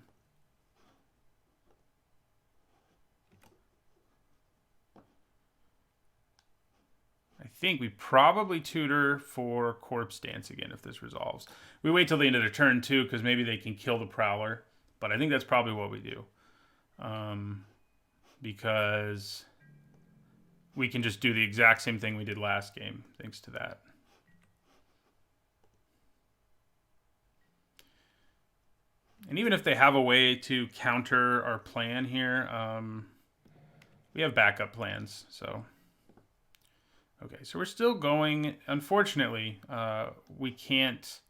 I think we probably tutor for Corpse Dance again if this resolves. We wait till the end of their turn too, because maybe they can kill the Prowler. But I think that's probably what we do. Because we can just do the exact same thing we did last game, thanks to that. And even if they have a way to counter our plan here, we have backup plans, so... Okay, so we're still going. Unfortunately, we can't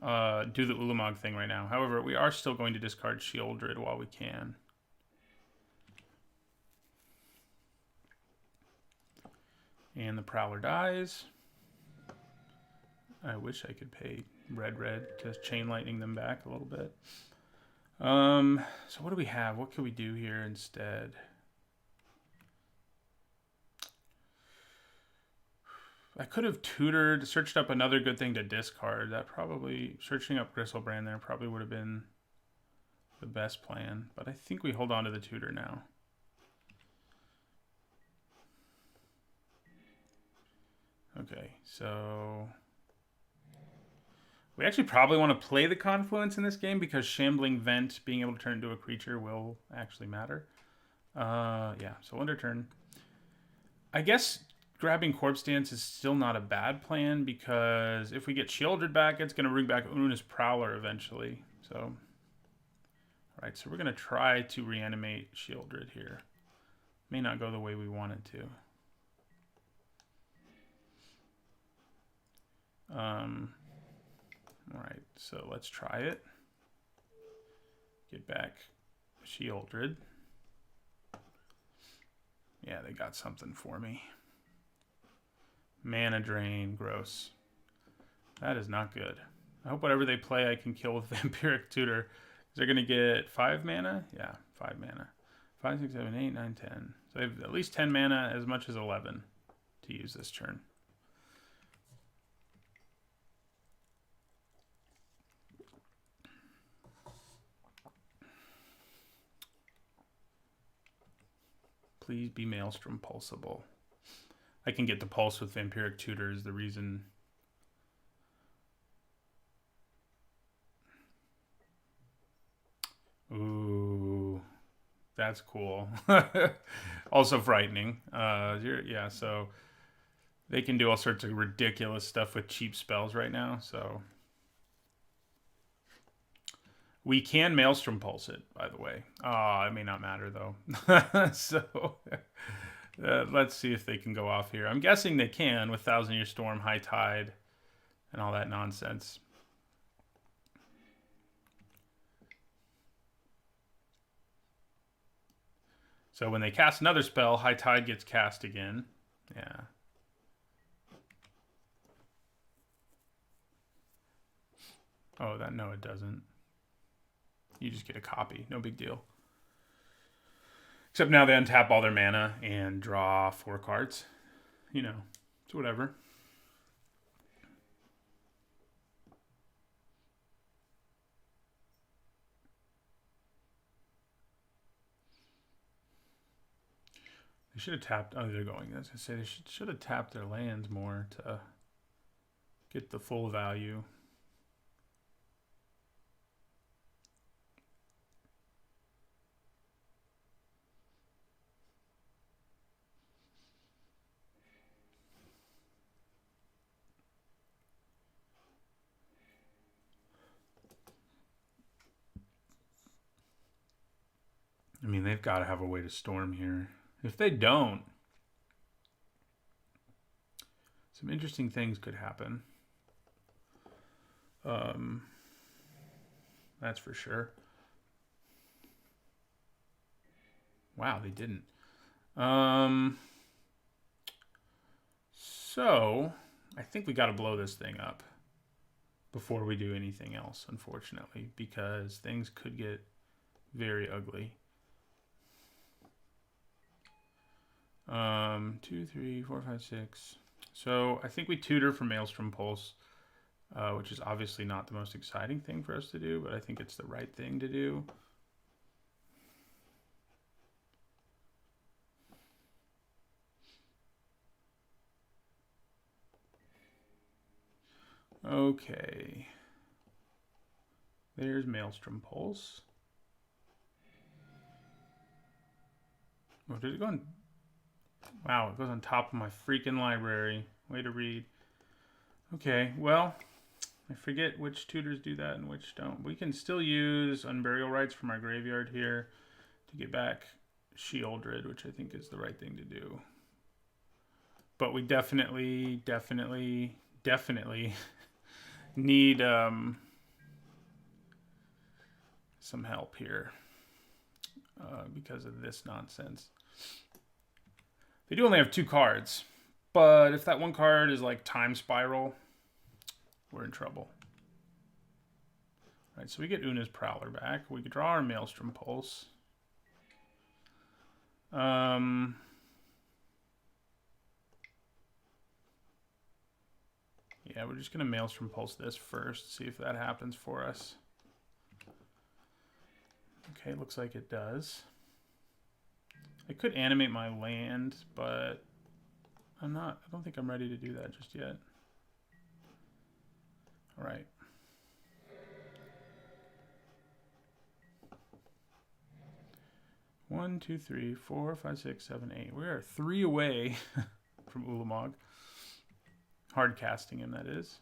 do the Ulamog thing right now. However, we are still going to discard Sheoldred while we can. And the Prowler dies. I wish I could pay red to Chain Lightning them back a little bit. So what do we have? What can we do here instead? I could have tutored, searched up another good thing to discard. That probably, searching up Griselbrand there probably would have been the best plan. But I think we hold on to the tutor now. Okay, so... We actually probably want to play the Confluence in this game because Shambling Vent, being able to turn into a creature, will actually matter. Yeah, so end of turn. I guess... Grabbing Corpse Dance is still not a bad plan because if we get Sheoldred back, it's going to bring back Una's Prowler eventually. So, all right, so we're going to try to reanimate Sheoldred here. May not go the way we want it to. All right, so let's try it. Get back Sheoldred. Yeah, they got something for me. Mana drain, gross. That is not good. I hope whatever they play I can kill with Vampiric Tutor. Is they going to get 5 mana? Yeah, 5 mana. 5, 6, 7, 8, 9, 10. So they have at least 10 mana, as much as 11 to use this turn. Please be Maelstrom pulsable. I can get the pulse with Vampiric Tutor is the reason. Ooh, that's cool. Also frightening. Yeah, so they can do all sorts of ridiculous stuff with cheap spells right now. So we can Maelstrom Pulse it, by the way. It may not matter though. So let's see if they can go off here. I'm guessing they can with Thousand Year Storm, High Tide, and all that nonsense. So when they cast another spell, High Tide gets cast again. Yeah. Oh, no, it doesn't. You just get a copy. No big deal. Except now they untap all their mana and draw 4 cards. You know, it's whatever. They should have tapped. Oh, they're going. I was going to say they should have tapped their lands more to get the full value. I mean, they've got to have a way to storm here. If they don't, some interesting things could happen. That's for sure. Wow, they didn't. So I think we got to blow this thing up before we do anything else, unfortunately, because things could get very ugly. 2, 3, 4, 5, 6. So I think we tutor for Maelstrom Pulse, which is obviously not the most exciting thing for us to do, but I think it's the right thing to do. Okay. There's Maelstrom Pulse. Oh, did it go on? Wow, it goes on top of my freaking library. Way to read. Okay, well, I forget which tutors do that and which don't. We can still use Unburial Rites from our graveyard here to get back Sheoldred, which I think is the right thing to do. But we definitely need some help here because of this nonsense. They do only have 2 cards, but if that one card is like Time Spiral, we're in trouble. All right, so we get Una's Prowler back. We could draw our Maelstrom Pulse. Yeah, we're just going to Maelstrom Pulse this first, see if that happens for us. Okay, looks like it does. I could animate my land, but I don't think I'm ready to do that just yet. All right. One, 2, 3, 4, 5, 6, 7, 8. We are 3 away from Ulamog. Hard casting him, that is.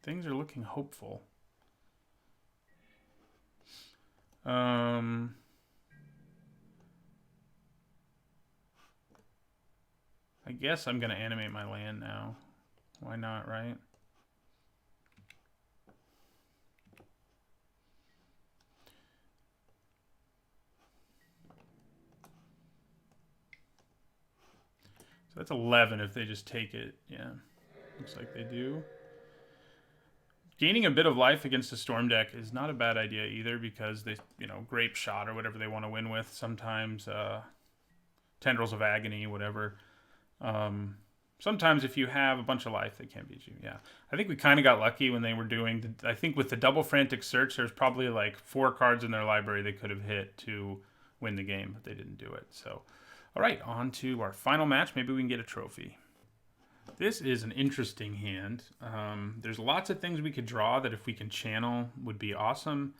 Things are looking hopeful. I guess I'm going to animate my land now. Why not, right? So that's 11 if they just take it. Yeah, looks like they do. Gaining a bit of life against a Storm deck is not a bad idea either, because they, Grape Shot or whatever they want to win with. Sometimes Tendrils of Agony, whatever. Sometimes if you have a bunch of life, they can't beat you. Yeah, I think we kind of got lucky when they were doing. I think with the double Frantic Search, there's probably like 4 cards in their library they could have hit to win the game, but they didn't do it. So, all right, on to our final match. Maybe we can get a trophy. This is an interesting hand. There's lots of things we could draw that if we can channel would be awesome.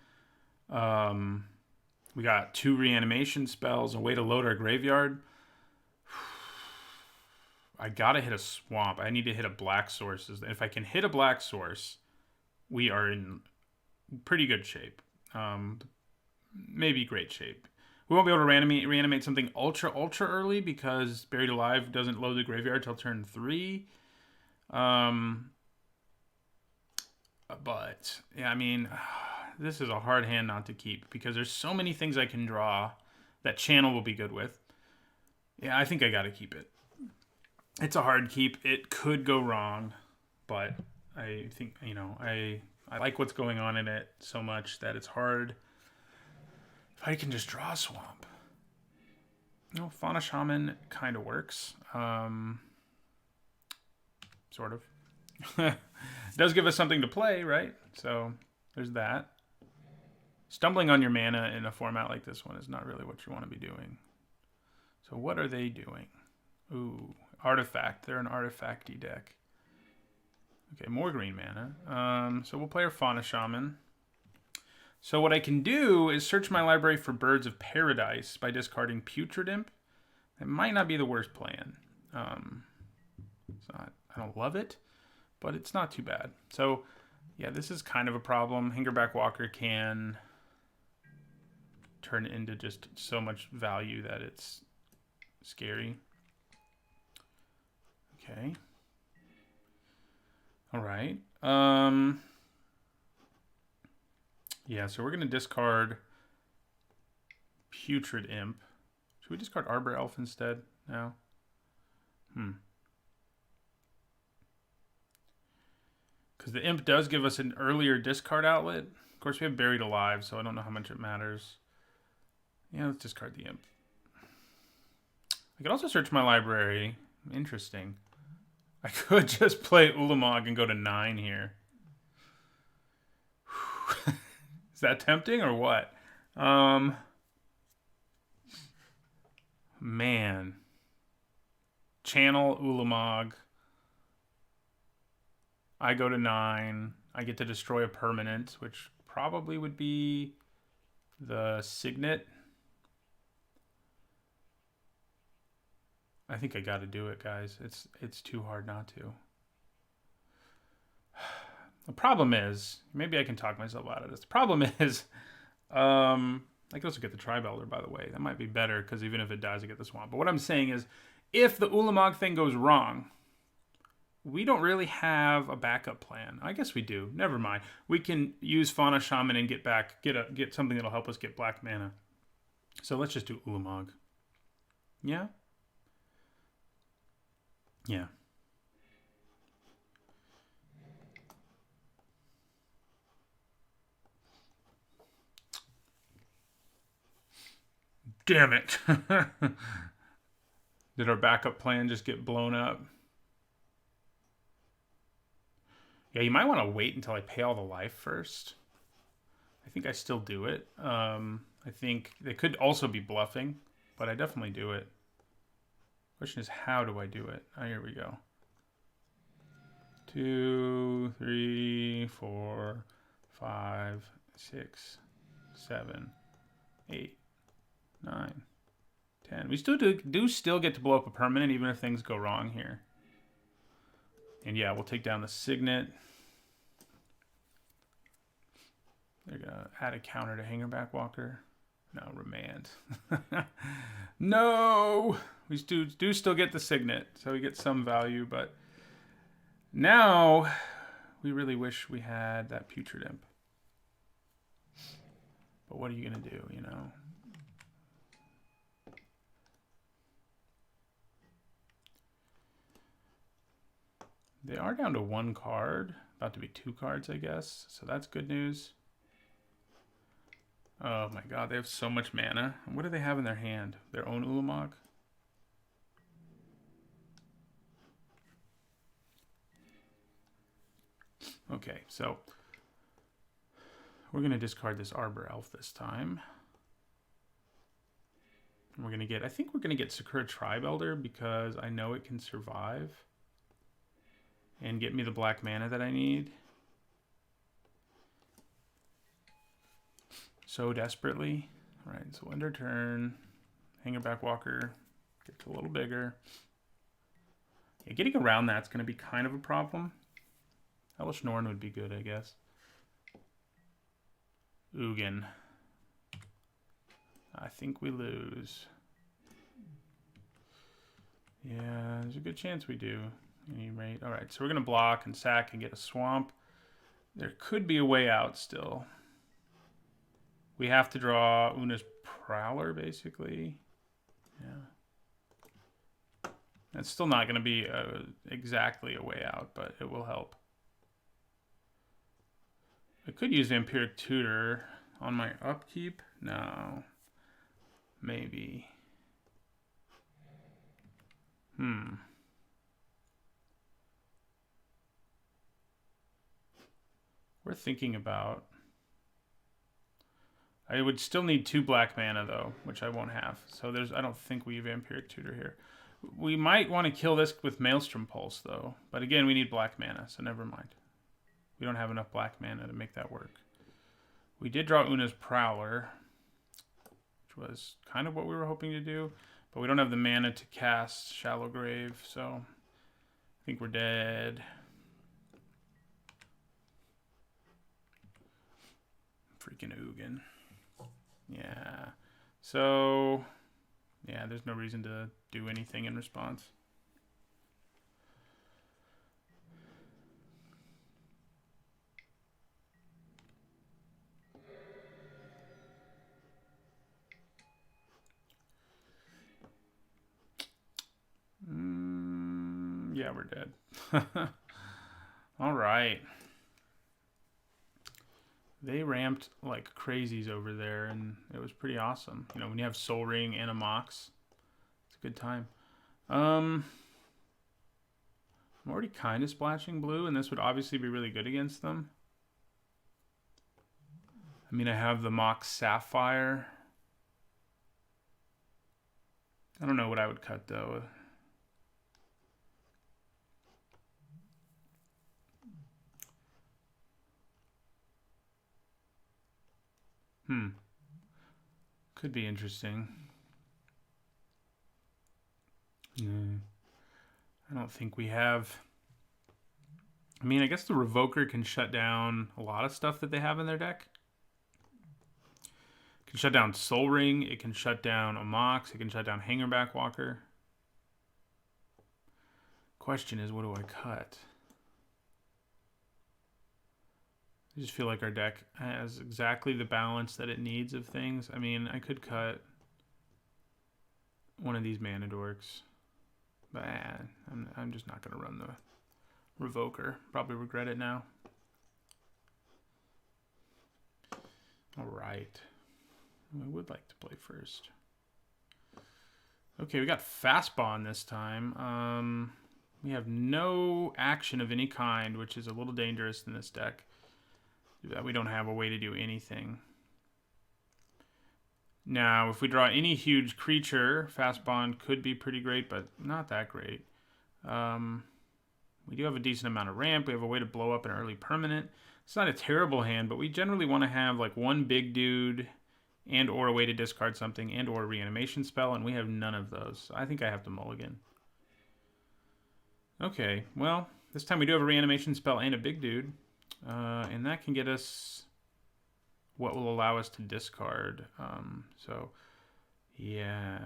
We got 2 reanimation spells, a way to load our graveyard. I gotta hit a swamp. I need to hit a black source. If I can hit a black source, we are in pretty good shape. Maybe great shape. We won't be able to reanimate something ultra early because Buried Alive doesn't load the graveyard till turn 3. But yeah, I mean, this is a hard hand not to keep because there's so many things I can draw that channel will be good with. Yeah, I think I got to keep it. It's a hard keep. It could go wrong, but I think, I like what's going on in it so much that it's hard. If I can just draw a swamp. Fauna Shaman kind of works. Sort of. It does give us something to play, right? So there's that. Stumbling on your mana in a format like this one is not really what you want to be doing. So what are they doing? Ooh, Artifact. They're an artifact-y deck. Okay, more green mana. So we'll play our Fauna Shaman. So what I can do is search my library for Birds of Paradise by discarding Putrid Imp. It might not be the worst plan. I don't love it, but it's not too bad. So, yeah, this is kind of a problem. Hingerback Walker can turn into just so much value that it's scary. Okay. All right. Yeah, so we're going to discard Putrid Imp. Should we discard Arbor Elf instead now? Because the Imp does give us an earlier discard outlet. Of course, we have Buried Alive, so I don't know how much it matters. Yeah, let's discard the Imp. I could also search my library. Interesting. I could just play Ulamog and go to 9 here. Is that tempting or what? Man. Channel Ulamog. I go to 9. I get to destroy a permanent, which probably would be the Signet. I think I got to do it, guys. It's too hard not to. The problem is, maybe I can talk myself out of this. The problem is, I can also get the Tribe Elder, by the way. That might be better, because even if it dies, I get the Swamp. But what I'm saying is, if the Ulamog thing goes wrong, we don't really have a backup plan. I guess we do. Never mind. We can use Fauna Shaman and get something that'll help us get black mana. So let's just do Ulamog. Yeah? Yeah. Damn it. Did our backup plan just get blown up? Yeah, you might want to wait until I pay all the life first. I think I still do it. I think they could also be bluffing, but I definitely do it. Question is, how do I do it? Oh, here we go. 2, 3, 4, 5, 6, 7, 8, 9, 10. We still do still get to blow up a permanent, even if things go wrong here. And yeah, we'll take down the Signet. They're gonna add a counter to Hingerback Walker. No, Remand. No! We do still get the Signet, so we get some value, but now we really wish we had that Putrid Imp. But what are you gonna do, you know? They are down to 1 card, About to be 2 cards, I guess. So that's good news. Oh my god, they have so much mana. What do they have in their hand? Their own Ulamog? Okay, so we're going to discard this Arbor Elf this time. And we're going to get, I think we're going to get Sakura Tribe Elder because I know it can survive and get me the black mana that I need so desperately. All right, so end our turn. Hangerback Walker gets a little bigger. Yeah, getting around that's going to be kind of a problem. Hellish Norn would be good, I guess. Ugin. I think we lose. Yeah, there's a good chance we do. At any rate. All right, so we're going to block and sack and get a swamp. There could be a way out still. We have to draw Una's Prowler, basically. Yeah. That's still not going to be exactly a way out, but it will help. I could use Vampiric Tutor on my upkeep. No. Maybe. We're thinking about... I would still need 2 black mana, though, which I won't have. So I don't think we Vampiric Tutor here. We might want to kill this with Maelstrom Pulse, though. But again, we need black mana, so never mind. We don't have enough black mana to make that work. We did draw Una's Prowler, which was kind of what we were hoping to do. But we don't have the mana to cast Shallow Grave, so I think we're dead. Freaking Ugin. Yeah. So, yeah, there's no reason to do anything in response. Yeah, we're dead. All right. They ramped like crazies over there, and it was pretty awesome. You know, when you have Soul Ring and a Mox, it's a good time. I'm already kind of splashing blue, and this would obviously be really good against them. I mean, I have the Mox Sapphire. I don't know what I would cut, though. Could be interesting. I don't think we have... I mean, I guess the Revoker can shut down a lot of stuff that they have in their deck. It can shut down Soul Ring. It can shut down a Mox. It can shut down Hangerback Walker. Question is, what do I cut? I just feel like our deck has exactly the balance that it needs of things. I mean, I could cut one of these Mana Dorks, but I'm just not going to run the Revoker. Probably regret it now. All right. I would like to play first. Okay, we got Fastbond this time. We have no action of any kind, which is a little dangerous in this deck. We don't have a way to do anything. Now, if we draw any huge creature, Fastbond could be pretty great, but not that great. We do have a decent amount of ramp. We have a way to blow up an early permanent. It's not a terrible hand, but we generally want to have like one big dude and or a way to discard something and or a reanimation spell, and we have none of those. I think I have to mulligan. Okay, well, this time we do have a reanimation spell and a big dude. And that can get us what will allow us to discard. So, yeah.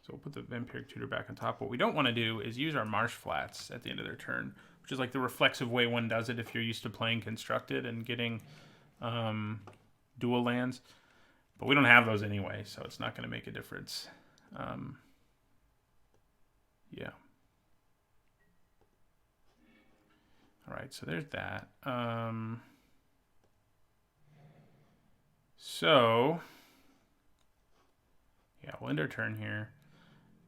So we'll put the Vampiric Tutor back on top. What we don't want to do is use our Marsh Flats at the end of their turn, which is like the reflexive way one does it if you're used to playing Constructed and getting dual lands. But we don't have those anyway, so it's not going to make a difference. Yeah. All right, so there's that. So, yeah, we'll end our turn here.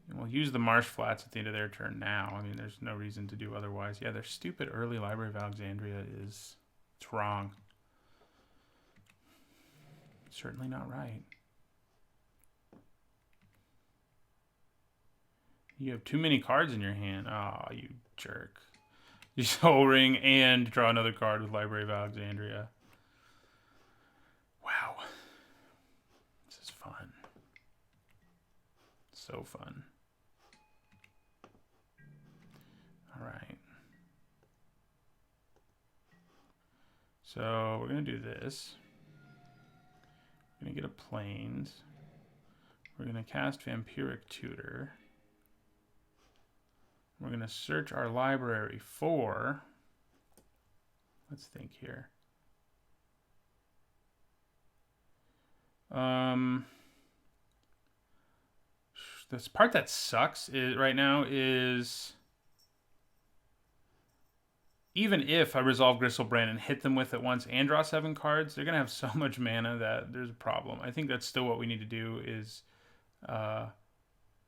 And we'll use the Marsh Flats at the end of their turn now. I mean, there's no reason to do otherwise. Yeah, their stupid early Library of Alexandria it's wrong. Certainly not right. You have too many cards in your hand. Oh, you jerk. You Soul Ring and draw another card with Library of Alexandria. Wow. This is fun. So fun. All right. So we're going to do this. We're going to get a Plains. We're going to cast Vampiric Tutor. We're going to search our library for... Let's think here. This part that sucks right now is... Even if I resolve Gristlebrand and hit them with it once and draw 7 cards, they're going to have so much mana that there's a problem. I think that's still what we need to do is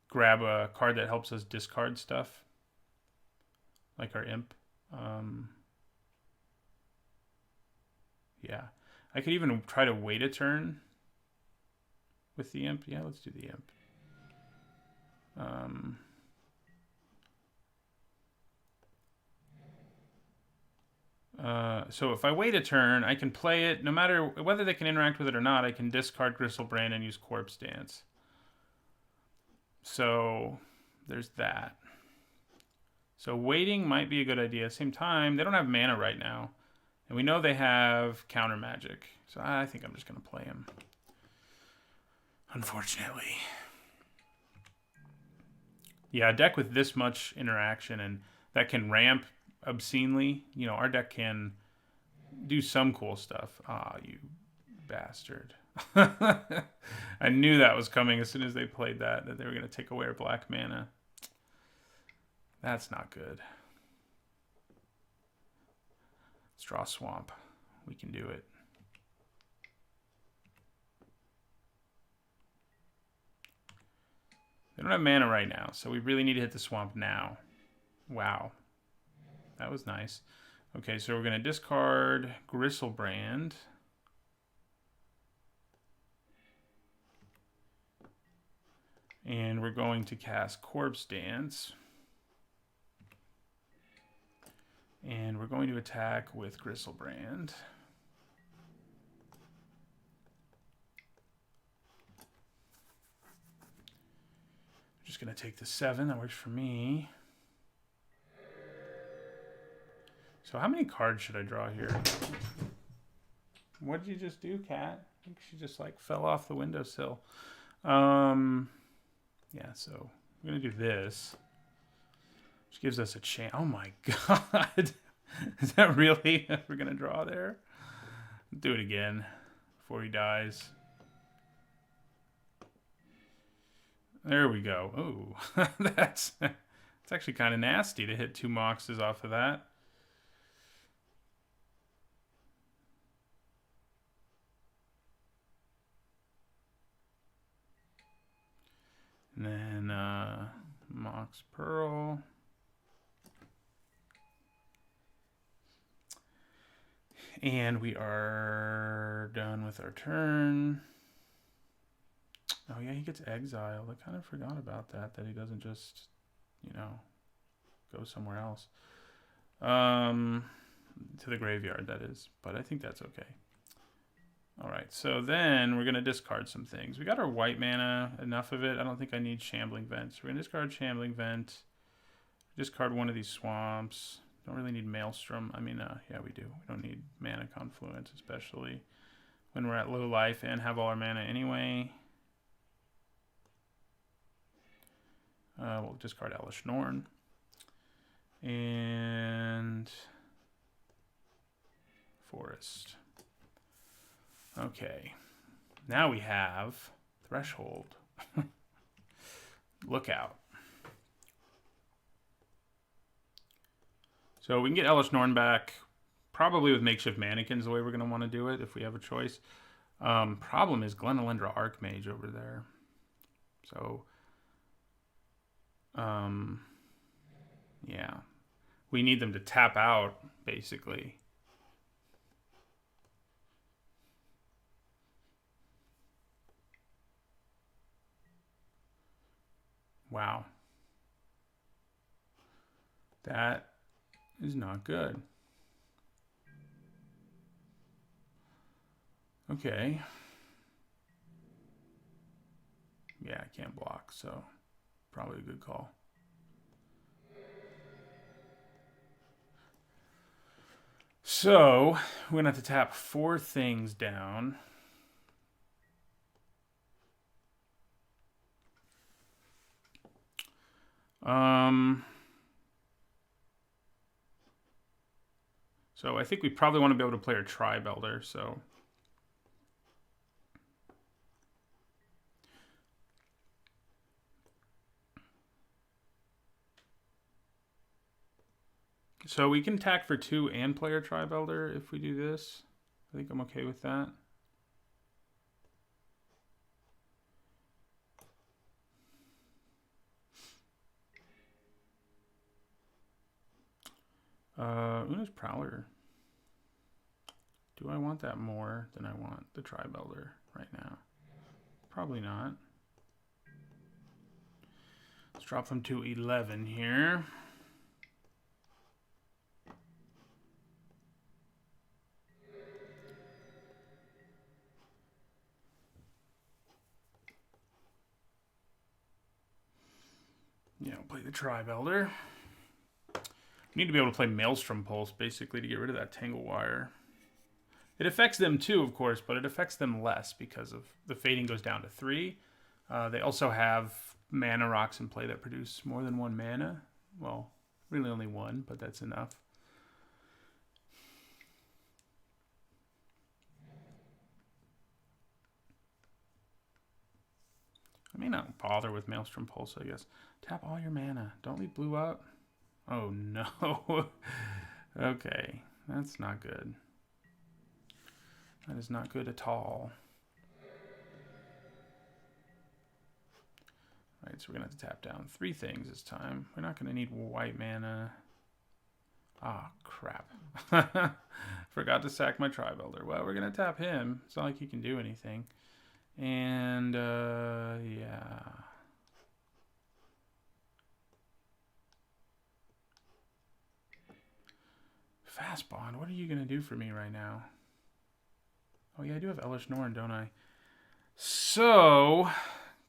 grab a card that helps us discard stuff. Like our Imp. Yeah. I could even try to wait a turn with the Imp. Yeah, let's do the Imp. So if I wait a turn, I can play it. No matter whether they can interact with it or not, I can discard Gristlebrand and use Corpse Dance. So there's that. So waiting might be a good idea. At the same time, they don't have mana right now. And we know they have counter magic. So I think I'm just going to play him. Unfortunately. Yeah, a deck with this much interaction and that can ramp obscenely. You know, our deck can do some cool stuff. Ah, you bastard. I knew that was coming as soon as they played that they were going to take away our black mana. That's not good. Let's draw Swamp. We can do it. They don't have mana right now, so we really need to hit the Swamp now. Wow. That was nice. Okay, so we're going to discard Gristlebrand. And we're going to cast Corpse Dance. And we're going to attack with Gristlebrand. I'm just going to take the 7. That works for me. So how many cards should I draw here? What did you just do, Cat? I think she just like fell off the windowsill. Yeah, so I'm going to do this. Which gives us a chance. Oh my god. Is that really what we're going to draw there? Do it again before he dies. There we go. Ooh, that's actually kind of nasty to hit 2 Moxes off of that. And then Mox Pearl. And we are done with our turn. Oh yeah, he gets exiled. I kind of forgot about that he doesn't just, you know, go somewhere else. To the graveyard, that is. But I think that's okay. Alright, so then we're going to discard some things. We got our white mana, enough of it. I don't think I need Shambling Vent. So we're going to discard Shambling Vent. Discard one of these swamps. Don't really need Maelstrom. I mean, yeah, we do. We don't need Mana Confluence, especially when we're at low life and have all our mana anyway. We'll discard Elesh Norn. And Forest. Okay. Now we have Threshold. Lookout. So we can get Elish Norn back, probably with Makeshift Mannequins the way we're going to want to do it if we have a choice. Problem is Glenalendra Archmage over there. So, yeah. We need them to tap out, basically. Wow. That is not good. Okay. Yeah, I can't block, so probably a good call. So, we're going to have to tap 4 things down. So I think we probably want to be able to play our Tribe Elder, so... So we can attack for 2 and play our Tribe Elder if we do this. I think I'm okay with that. Una's Prowler. Do I want that more than I want the Tribe Elder right now? Probably not. Let's drop them to 11 here. Yeah, we'll play the Tribe Elder. We need to be able to play Maelstrom Pulse, basically, to get rid of that Tangle Wire. It affects them too, of course, but it affects them less because of the fading goes down to 3. They also have mana rocks in play that produce more than 1 mana. Well, really only 1, but that's enough. I may not bother with Maelstrom Pulse, I guess. Tap all your mana. Don't leave blue up. Oh, no. Okay, that's not good. That is not good at all. All right, so we're going to have to tap down 3 things this time. We're not going to need white mana. Ah, crap. Forgot to sack my Tribe Elder. Well, we're going to tap him. It's not like he can do anything. And, yeah. Fast Bond, what are you going to do for me right now? Oh, yeah, I do have Elish Norn, don't I? So,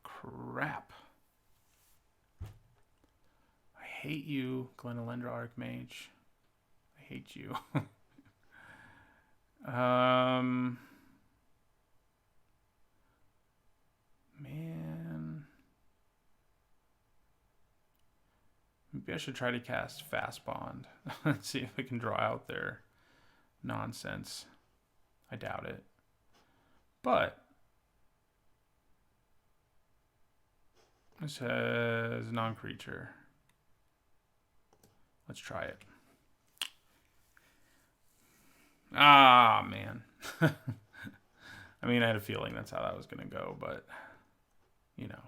crap. I hate you, Glenalendra Archmage. I hate you. Man. Maybe I should try to cast Fast Bond. Let's see if I can draw out their nonsense. I doubt it. But this says non-creature. Let's try it. Ah, man. I mean, I had a feeling that's how that was going to go, but, you know.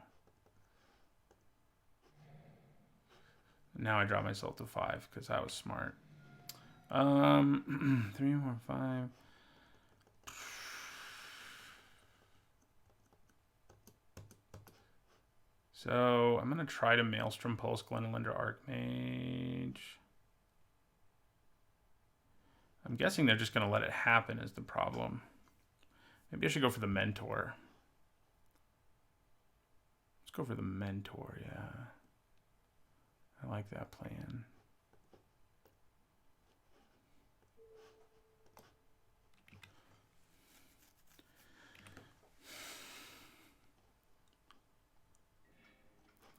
Now I draw myself to 5 because I was smart. 3 more 5. So I'm going to try to Maelstrom Pulse Glenalendra Archmage. I'm guessing they're just going to let it happen is the problem. Maybe I should go for the Mentor. Let's go for the Mentor, yeah. I like that plan.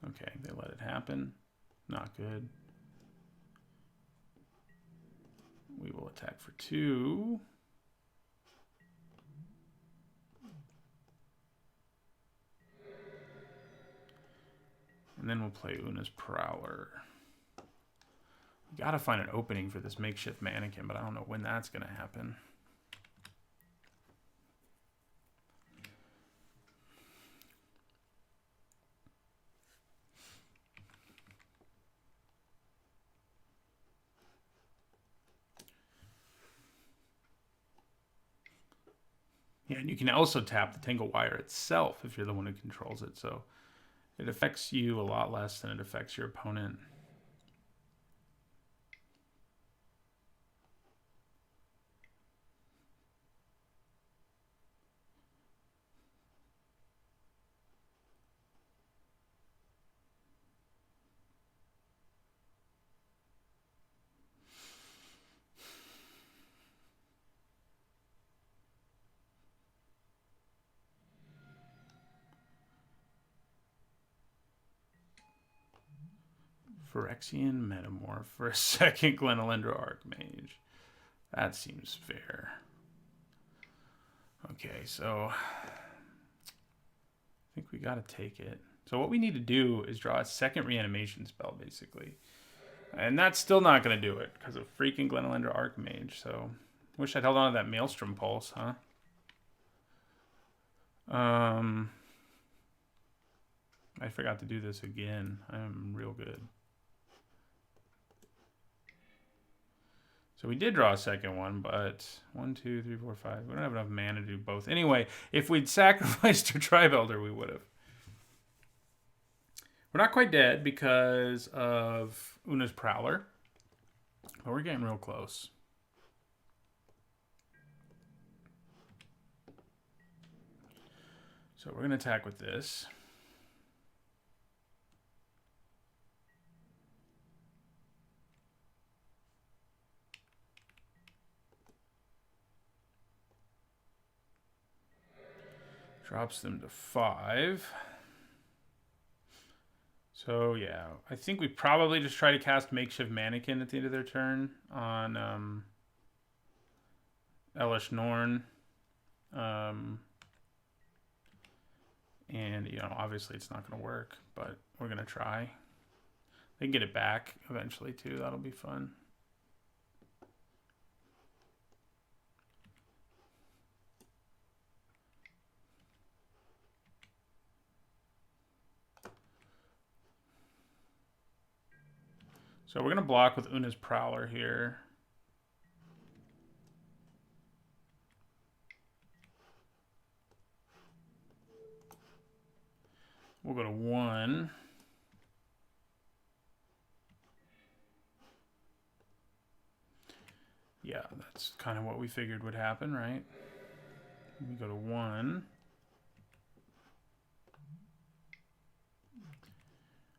Okay, they let it happen. Not good. We will attack for 2. And then we'll play Una's Prowler. You gotta find an opening for this makeshift mannequin, but I don't know when that's gonna happen. Yeah, and you can also tap the Tangle Wire itself if you're the one who controls it, so it affects you a lot less than it affects your opponent. Phyrexian Metamorph for a second Glenelendra Archmage. That seems fair. Okay, so I think we gotta take it. So what we need to do is draw a second reanimation spell, basically. And that's still not gonna do it, because of freaking Glenelendra Archmage, so wish I'd held on to that Maelstrom Pulse, huh? I forgot to do this again. I'm real good. So we did draw a second one, but 1, 2, 3, 4, 5. We don't have enough mana to do both. Anyway, if we'd sacrificed our Tribe Elder, we would have. We're not quite dead because of Una's Prowler, but we're getting real close. So we're going to attack with this. Drops them to 5. So, yeah. I think we probably just try to cast Makeshift Mannequin at the end of their turn on Elesh Norn. And, you know, obviously it's not going to work, but we're going to try. They can get it back eventually, too. That'll be fun. So we're going to block with Una's Prowler here. We'll go to 1. Yeah, that's kind of what we figured would happen, right? We go to 1.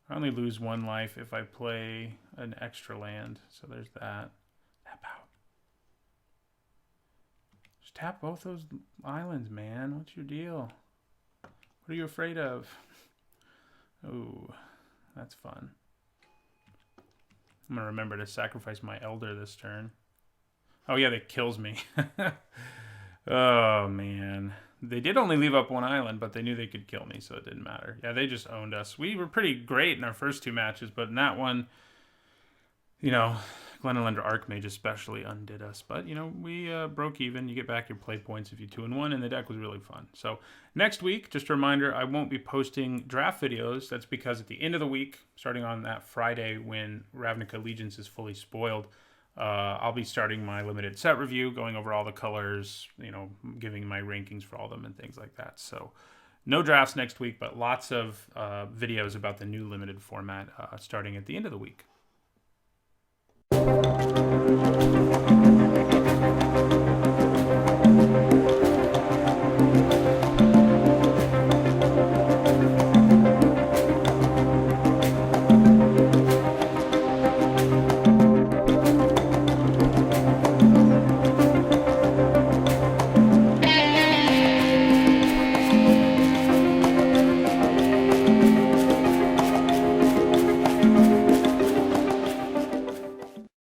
I only lose 1 life if I play an extra land, so there's that. Tap out. Just tap both those islands, man. What's your deal? What are you afraid of? Ooh, that's fun. I'm going to remember to sacrifice my Elder this turn. Oh, yeah, that kills me. Oh, man. They did only leave up 1 island, but they knew they could kill me, so it didn't matter. Yeah, they just owned us. We were pretty great in our first 2 matches, but in that one, you know, Glenelendra Archmage especially undid us. But, you know, we broke even. You get back your play points if you 2-1, and the deck was really fun. So next week, just a reminder, I won't be posting draft videos. That's because at the end of the week, starting on that Friday when Ravnica Allegiance is fully spoiled, I'll be starting my limited set review, going over all the colors, you know, giving my rankings for all of them and things like that. So no drafts next week, but lots of videos about the new limited format starting at the end of the week.